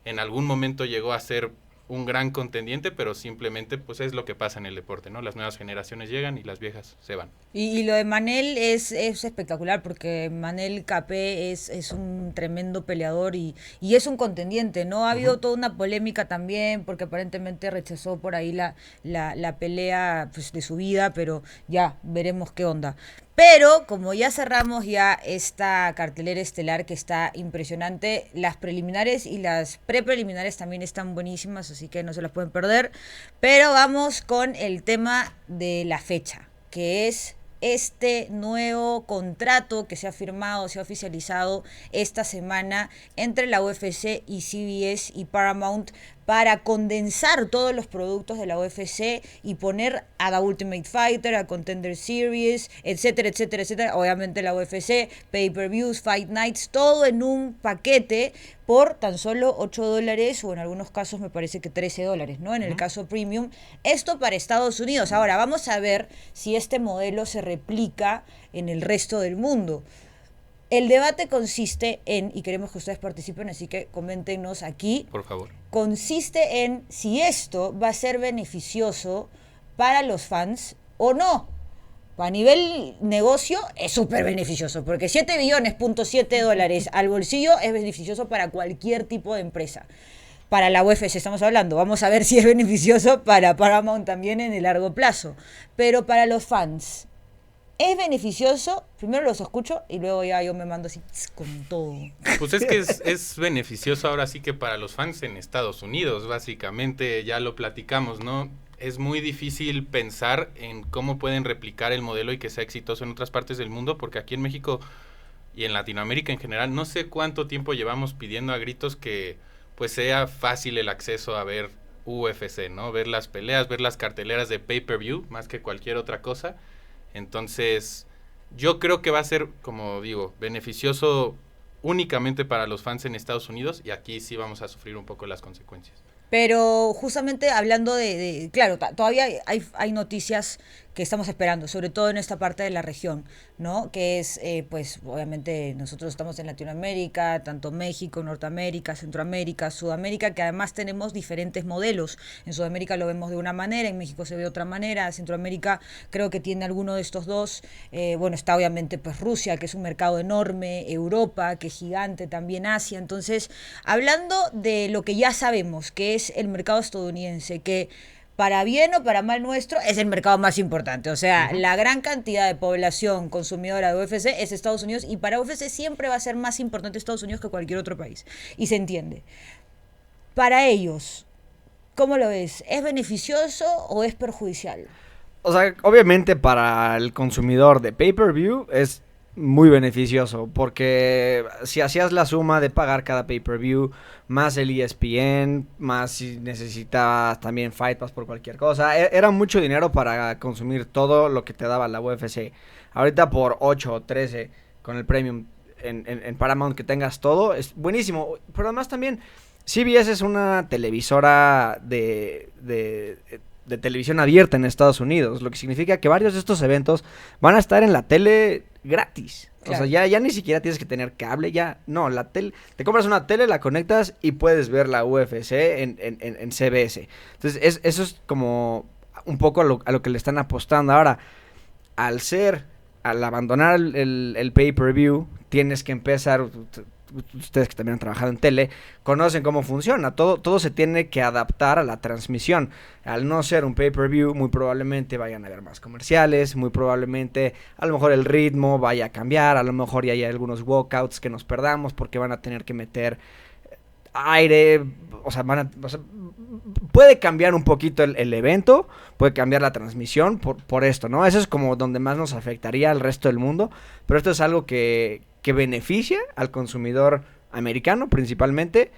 En algún momento llegó a ser un gran contendiente, pero simplemente pues es lo que pasa en el deporte, ¿no? Las nuevas generaciones llegan y las viejas se van. Y lo de Manel es espectacular porque Manel Capé es un tremendo peleador y es un contendiente, ¿no? Ha habido toda una polémica también porque aparentemente rechazó por ahí la pelea pues, de su vida, pero ya veremos qué onda. Pero como ya cerramos ya esta cartelera estelar que está impresionante, las preliminares y las prepreliminares también están buenísimas, así que no se las pueden perder. Pero vamos con el tema de la fecha, que es este nuevo contrato que se ha firmado, se ha oficializado esta semana entre la UFC y CBS y Paramount para condensar todos los productos de la UFC y poner a The Ultimate Fighter, a Contender Series, etcétera, etcétera, etcétera. Obviamente la UFC, pay-per-views, fight nights, todo en un paquete por tan solo $8 o en algunos casos me parece que $13, ¿no? En el caso premium. Esto para Estados Unidos. Ahora, vamos a ver si este modelo se replica en el resto del mundo. El debate consiste en, y queremos que ustedes participen, así que coméntenos aquí. Por favor. Consiste en si esto va a ser beneficioso para los fans o no. A nivel negocio es súper beneficioso, porque $7.7 al bolsillo es beneficioso para cualquier tipo de empresa. Para la UFC estamos hablando, vamos a ver si es beneficioso para Paramount también en el largo plazo. Pero para los fans, ¿es beneficioso? Primero los escucho y luego ya yo me mando así con todo. Pues es que es beneficioso ahora sí que para los fans en Estados Unidos, básicamente, ya lo platicamos, ¿no? Es muy difícil pensar en cómo pueden replicar el modelo y que sea exitoso en otras partes del mundo, porque aquí en México y en Latinoamérica en general, no sé cuánto tiempo llevamos pidiendo a gritos que pues sea fácil el acceso a ver UFC, ¿no? Ver las peleas, ver las carteleras de pay-per-view, más que cualquier otra cosa. Entonces, yo creo que va a ser, como digo, beneficioso únicamente para los fans en Estados Unidos, y aquí sí vamos a sufrir un poco las consecuencias. Pero justamente hablando claro, todavía hay noticias que estamos esperando, sobre todo en esta parte de la región, ¿no? Que es, pues, obviamente nosotros estamos en Latinoamérica, tanto México, Norteamérica, Centroamérica, Sudamérica, que además tenemos diferentes modelos. En Sudamérica lo vemos de una manera, en México se ve de otra manera, Centroamérica creo que tiene alguno de estos dos. Bueno, está obviamente pues Rusia, que es un mercado enorme, Europa, que es gigante, también Asia. Entonces, hablando de lo que ya sabemos, que es el mercado estadounidense, que para bien o para mal nuestro, es el mercado más importante. O sea, la gran cantidad de población consumidora de UFC es Estados Unidos, y para UFC siempre va a ser más importante Estados Unidos que cualquier otro país. Y se entiende. Para ellos, ¿cómo lo ves? ¿Es beneficioso o es perjudicial? O sea, obviamente para el consumidor de pay-per-view es muy beneficioso, porque si hacías la suma de pagar cada pay-per-view, más el ESPN, más si necesitabas también Fight Pass por cualquier cosa, era mucho dinero para consumir todo lo que te daba la UFC. Ahorita por 8 o 13 con el Premium en Paramount, que tengas todo, es buenísimo. Pero además también CBS es una televisora de televisión abierta en Estados Unidos, lo que significa que varios de estos eventos van a estar en la tele gratis. Claro. O sea, ya ni siquiera tienes que tener cable, ya no, la tele, te compras una tele, la conectas y puedes ver la UFC en CBS. Entonces, eso es como un poco a lo que le están apostando. Ahora, al abandonar el pay-per-view, tienes que empezar. Ustedes que también han trabajado en tele, conocen cómo funciona. Todo se tiene que adaptar a la transmisión. Al no ser un pay-per-view, muy probablemente vayan a haber más comerciales, muy probablemente a lo mejor el ritmo vaya a cambiar, a lo mejor ya hay algunos walkouts que nos perdamos porque van a tener que meter aire, o sea, puede cambiar un poquito el evento, puede cambiar la transmisión por esto, ¿no? Eso es como donde más nos afectaría al resto del mundo, pero esto es algo que beneficia al consumidor americano principalmente,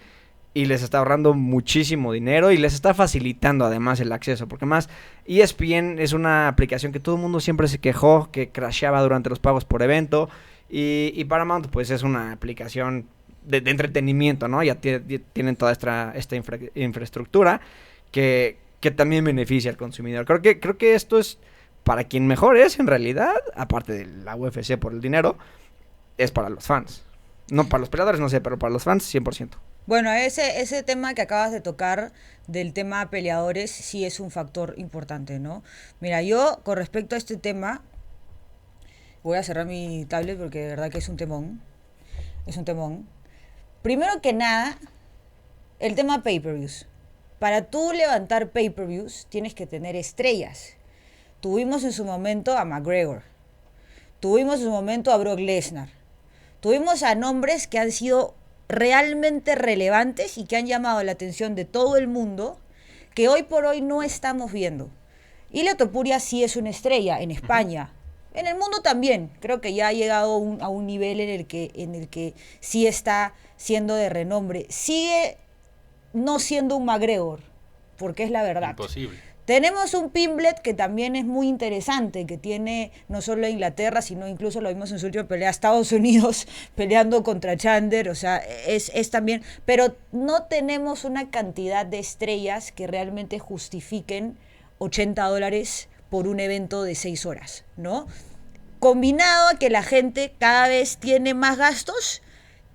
y les está ahorrando muchísimo dinero y les está facilitando además el acceso, porque más ESPN es una aplicación que todo el mundo siempre se quejó que crasheaba durante los pagos por evento, y Paramount pues es una aplicación de entretenimiento, ¿no? Ya tienen toda esta infraestructura que también beneficia al consumidor. Creo que esto es para quien mejor es en realidad, aparte de la UFC por el dinero, es para los fans. No, para los peleadores no sé, pero para los fans 100%. Bueno, ese tema que acabas de tocar del tema peleadores sí es un factor importante, ¿no? Mira, yo con respecto a este tema, voy a cerrar mi tablet porque de verdad que es un temón. Es un temón. Primero que nada, el tema pay-per-views. Para tú levantar pay-per-views tienes que tener estrellas. Tuvimos en su momento a McGregor. Tuvimos en su momento a Brock Lesnar. Tuvimos a nombres que han sido realmente relevantes y que han llamado la atención de todo el mundo, que hoy por hoy no estamos viendo. Ilia Topuria sí es una estrella en España. En el mundo también. Creo que ya ha llegado a un nivel en el que sí está siendo de renombre. Sigue no siendo un McGregor, porque es la verdad. Imposible. Tenemos un Pimblet que también es muy interesante, que tiene no solo a Inglaterra, sino incluso lo vimos en su última pelea a Estados Unidos, peleando contra Chandler, o sea, es también, pero no tenemos una cantidad de estrellas que realmente justifiquen $80 por un evento de 6 horas, ¿no? Combinado a que la gente cada vez tiene más gastos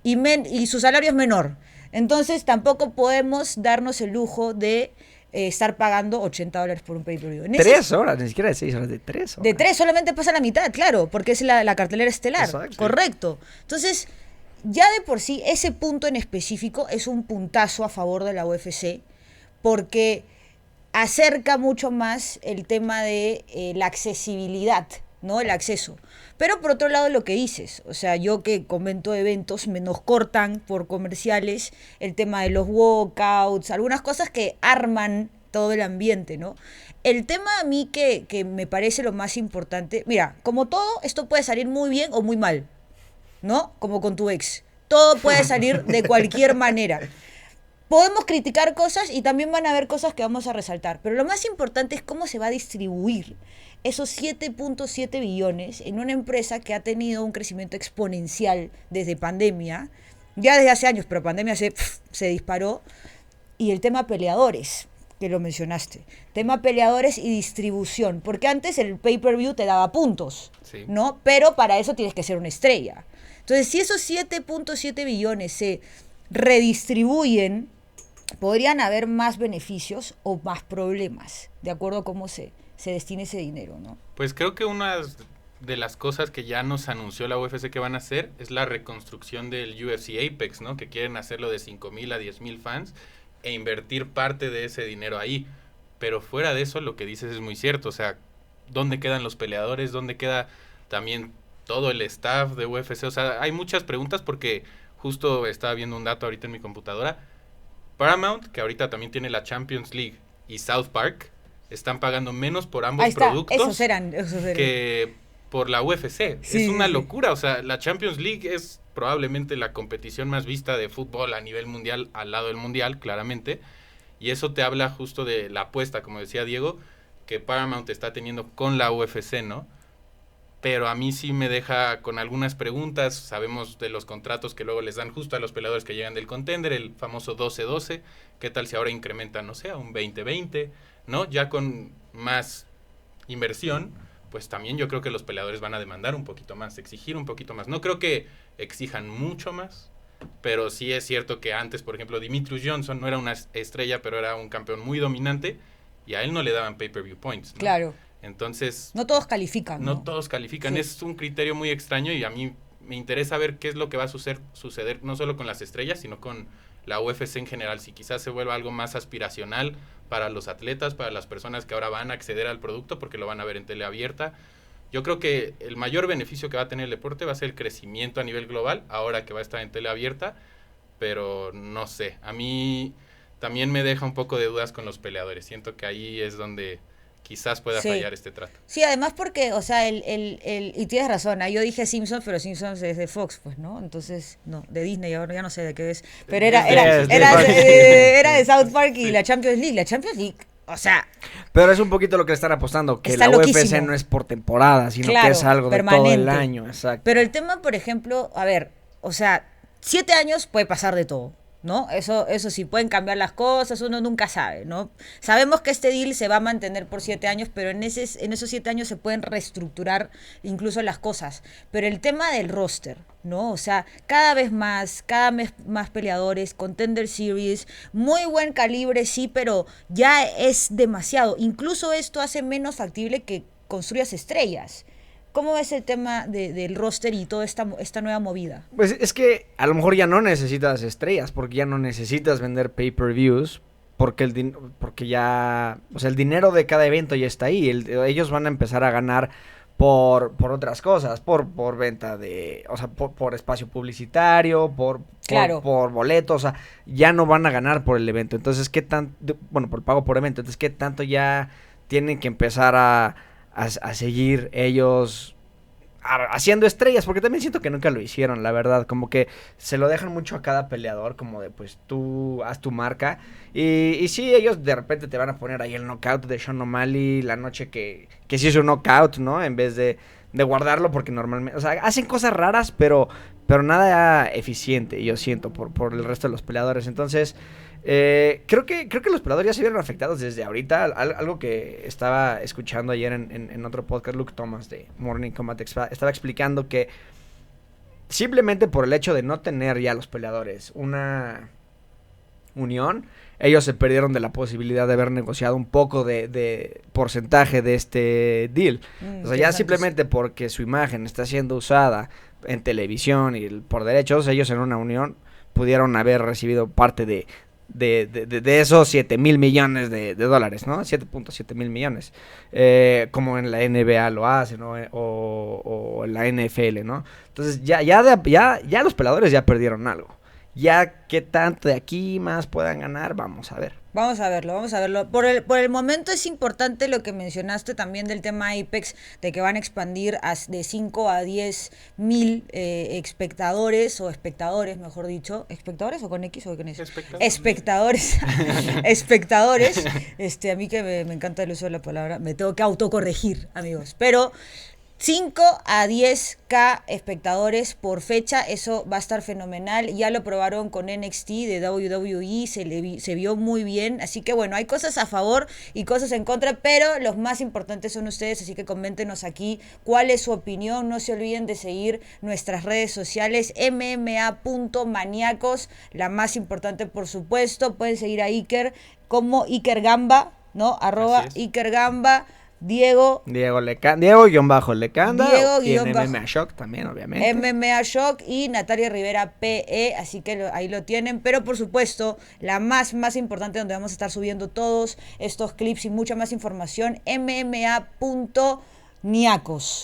y su salario es menor. Entonces tampoco podemos darnos el lujo de estar pagando $80 por un pay-per-view. 3 horas, ni siquiera de 6 horas, de 3 horas. De 3 solamente pasa la mitad, claro, porque es la cartelera estelar. Exacto. Correcto. Entonces, ya de por sí, ese punto en específico es un puntazo a favor de la UFC, porque acerca mucho más el tema de la accesibilidad, ¿no? El acceso. Pero por otro lado lo que dices, o sea, yo que comento eventos, me nos cortan por comerciales el tema de los walkouts, algunas cosas que arman todo el ambiente, ¿no? El tema a mí que me parece lo más importante, mira, como todo, esto puede salir muy bien o muy mal, ¿no? Como con tu ex. Todo puede salir de cualquier manera. Podemos criticar cosas y también van a haber cosas que vamos a resaltar, pero lo más importante es cómo se va a distribuir esos 7.7 billones en una empresa que ha tenido un crecimiento exponencial desde pandemia, ya desde hace años, pero pandemia se disparó, y el tema peleadores, que lo mencionaste, tema peleadores y distribución, porque antes el pay-per-view te daba puntos, Sí. ¿no? Pero para eso tienes que ser una estrella. Entonces, si esos 7.7 billones se redistribuyen, podrían haber más beneficios o más problemas, de acuerdo a cómo se destine ese dinero, ¿no? Pues creo que una de las cosas que ya nos anunció la UFC que van a hacer es la reconstrucción del UFC Apex, ¿no? Que quieren hacerlo de 5,000 a 10,000 fans e invertir parte de ese dinero ahí. Pero fuera de eso, lo que dices es muy cierto. O sea, ¿dónde quedan los peleadores? ¿Dónde queda también todo el staff de UFC? O sea, hay muchas preguntas porque justo estaba viendo un dato ahorita en mi computadora. Paramount, que ahorita también tiene la Champions League, y South Park están pagando menos por ambos Ahí está, productos esos eran. que por la UFC. Sí, Es una sí. locura. O sea, la Champions League es probablemente la competición más vista de fútbol a nivel mundial, al lado del mundial, claramente. Y eso te habla justo de la apuesta, como decía Diego, que Paramount está teniendo con la UFC, ¿no? Pero a mí sí me deja con algunas preguntas. Sabemos de los contratos que luego les dan justo a los peleadores que llegan del contender, el famoso 12-12. ¿Qué tal si ahora incrementan, no sé, a un 20-20? ¿No? Ya con más inversión, pues también yo creo que los peleadores van a demandar un poquito más, exigir un poquito más. No creo que exijan mucho más, pero sí es cierto que antes, por ejemplo, Demetrius Johnson no era una estrella, pero era un campeón muy dominante y a él no le daban pay-per-view points, ¿no? Claro. Entonces, No todos califican, ¿no? no todos califican. Sí. Es un criterio muy extraño y a mí me interesa ver qué es lo que va a suceder no solo con las estrellas, sino con la UFC en general. Si quizás se vuelva algo más aspiracional para los atletas, para las personas que ahora van a acceder al producto porque lo van a ver en tele abierta. Yo creo que el mayor beneficio que va a tener el deporte va a ser el crecimiento a nivel global, ahora que va a estar en tele abierta, pero no sé, a mí también me deja un poco de dudas con los peleadores. Siento que ahí es donde quizás pueda Sí. fallar este trato. Sí, además porque, o sea, y tienes razón, yo dije Simpsons, pero Simpsons es de Fox, pues, ¿no? Entonces, no, de Disney, ahora ya no sé de qué es. Pero era de South Park y Sí. la Champions League, o sea, Pero es un poquito lo que le están apostando, que Está la UFC loquísimo. no es por temporada, sino Claro, que es algo de todo el permanente. año, exacto. pero el tema, por ejemplo, a ver, o sea, 7 años puede pasar de todo, ¿no? Eso sí, pueden cambiar las cosas, uno nunca sabe, ¿no? Sabemos que este deal se va a mantener por 7 años, pero en esos 7 años se pueden reestructurar incluso las cosas. Pero el tema del roster, ¿no? O sea, cada vez más peleadores, Contender Series, muy buen calibre, sí, pero ya es demasiado. Incluso esto hace menos factible que construyas estrellas. ¿Cómo ves el tema del roster y toda esta nueva movida? Pues es que a lo mejor ya no necesitas estrellas, porque ya no necesitas vender pay-per-views, porque ya, o sea, el dinero de cada evento ya está ahí. Ellos van a empezar a ganar por otras cosas, por venta de, o sea, por espacio publicitario, Claro. por boletos, o sea, ya no van a ganar por el evento. Entonces, por el pago por evento. Entonces, ¿qué tanto ya tienen que empezar a seguir ellos haciendo estrellas, porque también siento que nunca lo hicieron, la verdad, como que se lo dejan mucho a cada peleador, como de pues tú haz tu marca, y sí, ellos de repente te van a poner ahí el knockout de Sean O'Malley la noche que sí es un knockout, ¿no? En vez de guardarlo, porque normalmente, o sea, hacen cosas raras, pero nada eficiente, yo siento, por el resto de los peleadores. Entonces, creo que los peleadores ya se vieron afectados desde ahorita. Algo que estaba escuchando ayer en otro podcast, Luke Thomas de Morning Combat estaba explicando que simplemente por el hecho de no tener ya los peleadores una unión, ellos se perdieron de la posibilidad de haber negociado un poco de porcentaje de este deal. O sea, ya simplemente porque su imagen está siendo usada en televisión y por derechos, ellos en una unión pudieron haber recibido parte de esos 7,000 millones de dólares, ¿no? 7.7 mil millones. Como en la NBA lo hacen, ¿no? O en la NFL, ¿no? Entonces ya los peleadores ya perdieron algo. Ya qué tanto de aquí más puedan ganar, vamos a ver. Vamos a verlo. Por el momento es importante lo que mencionaste también del tema Apex, de que van a expandir de 5 a 10 mil espectadores, mejor dicho. ¿Espectadores o con X o con S? Espectadores. Espectadores. A mí que me encanta el uso de la palabra, me tengo que autocorregir, amigos. Pero 5 a 10K espectadores por fecha, eso va a estar fenomenal. Ya lo probaron con NXT de WWE, se vio muy bien. Así que bueno, hay cosas a favor y cosas en contra, pero los más importantes son ustedes, así que coméntenos aquí cuál es su opinión. No se olviden de seguir nuestras redes sociales, mma.maniacos, la más importante por supuesto. Pueden seguir a Iker como Iker Gamba, ¿no? @ Iker Gamba. Diego-Lecanda. Y en MMA Shock también, obviamente. MMA Shock y Natalia Rivera PE, así que ahí lo tienen. Pero por supuesto, la más importante, donde vamos a estar subiendo todos estos clips y mucha más información, mma.niacos,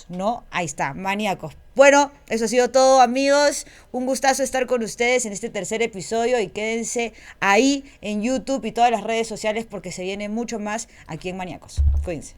¿no? Ahí está, maníacos. Bueno, eso ha sido todo, amigos. Un gustazo estar con ustedes en este tercer episodio y quédense ahí en YouTube y todas las redes sociales porque se viene mucho más aquí en Maníacos. Cuídense.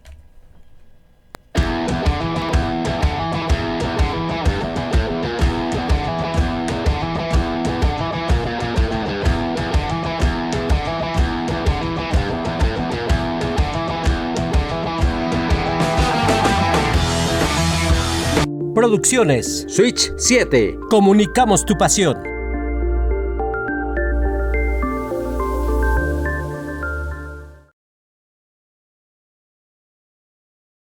Producciones. Switch 7. Comunicamos tu pasión.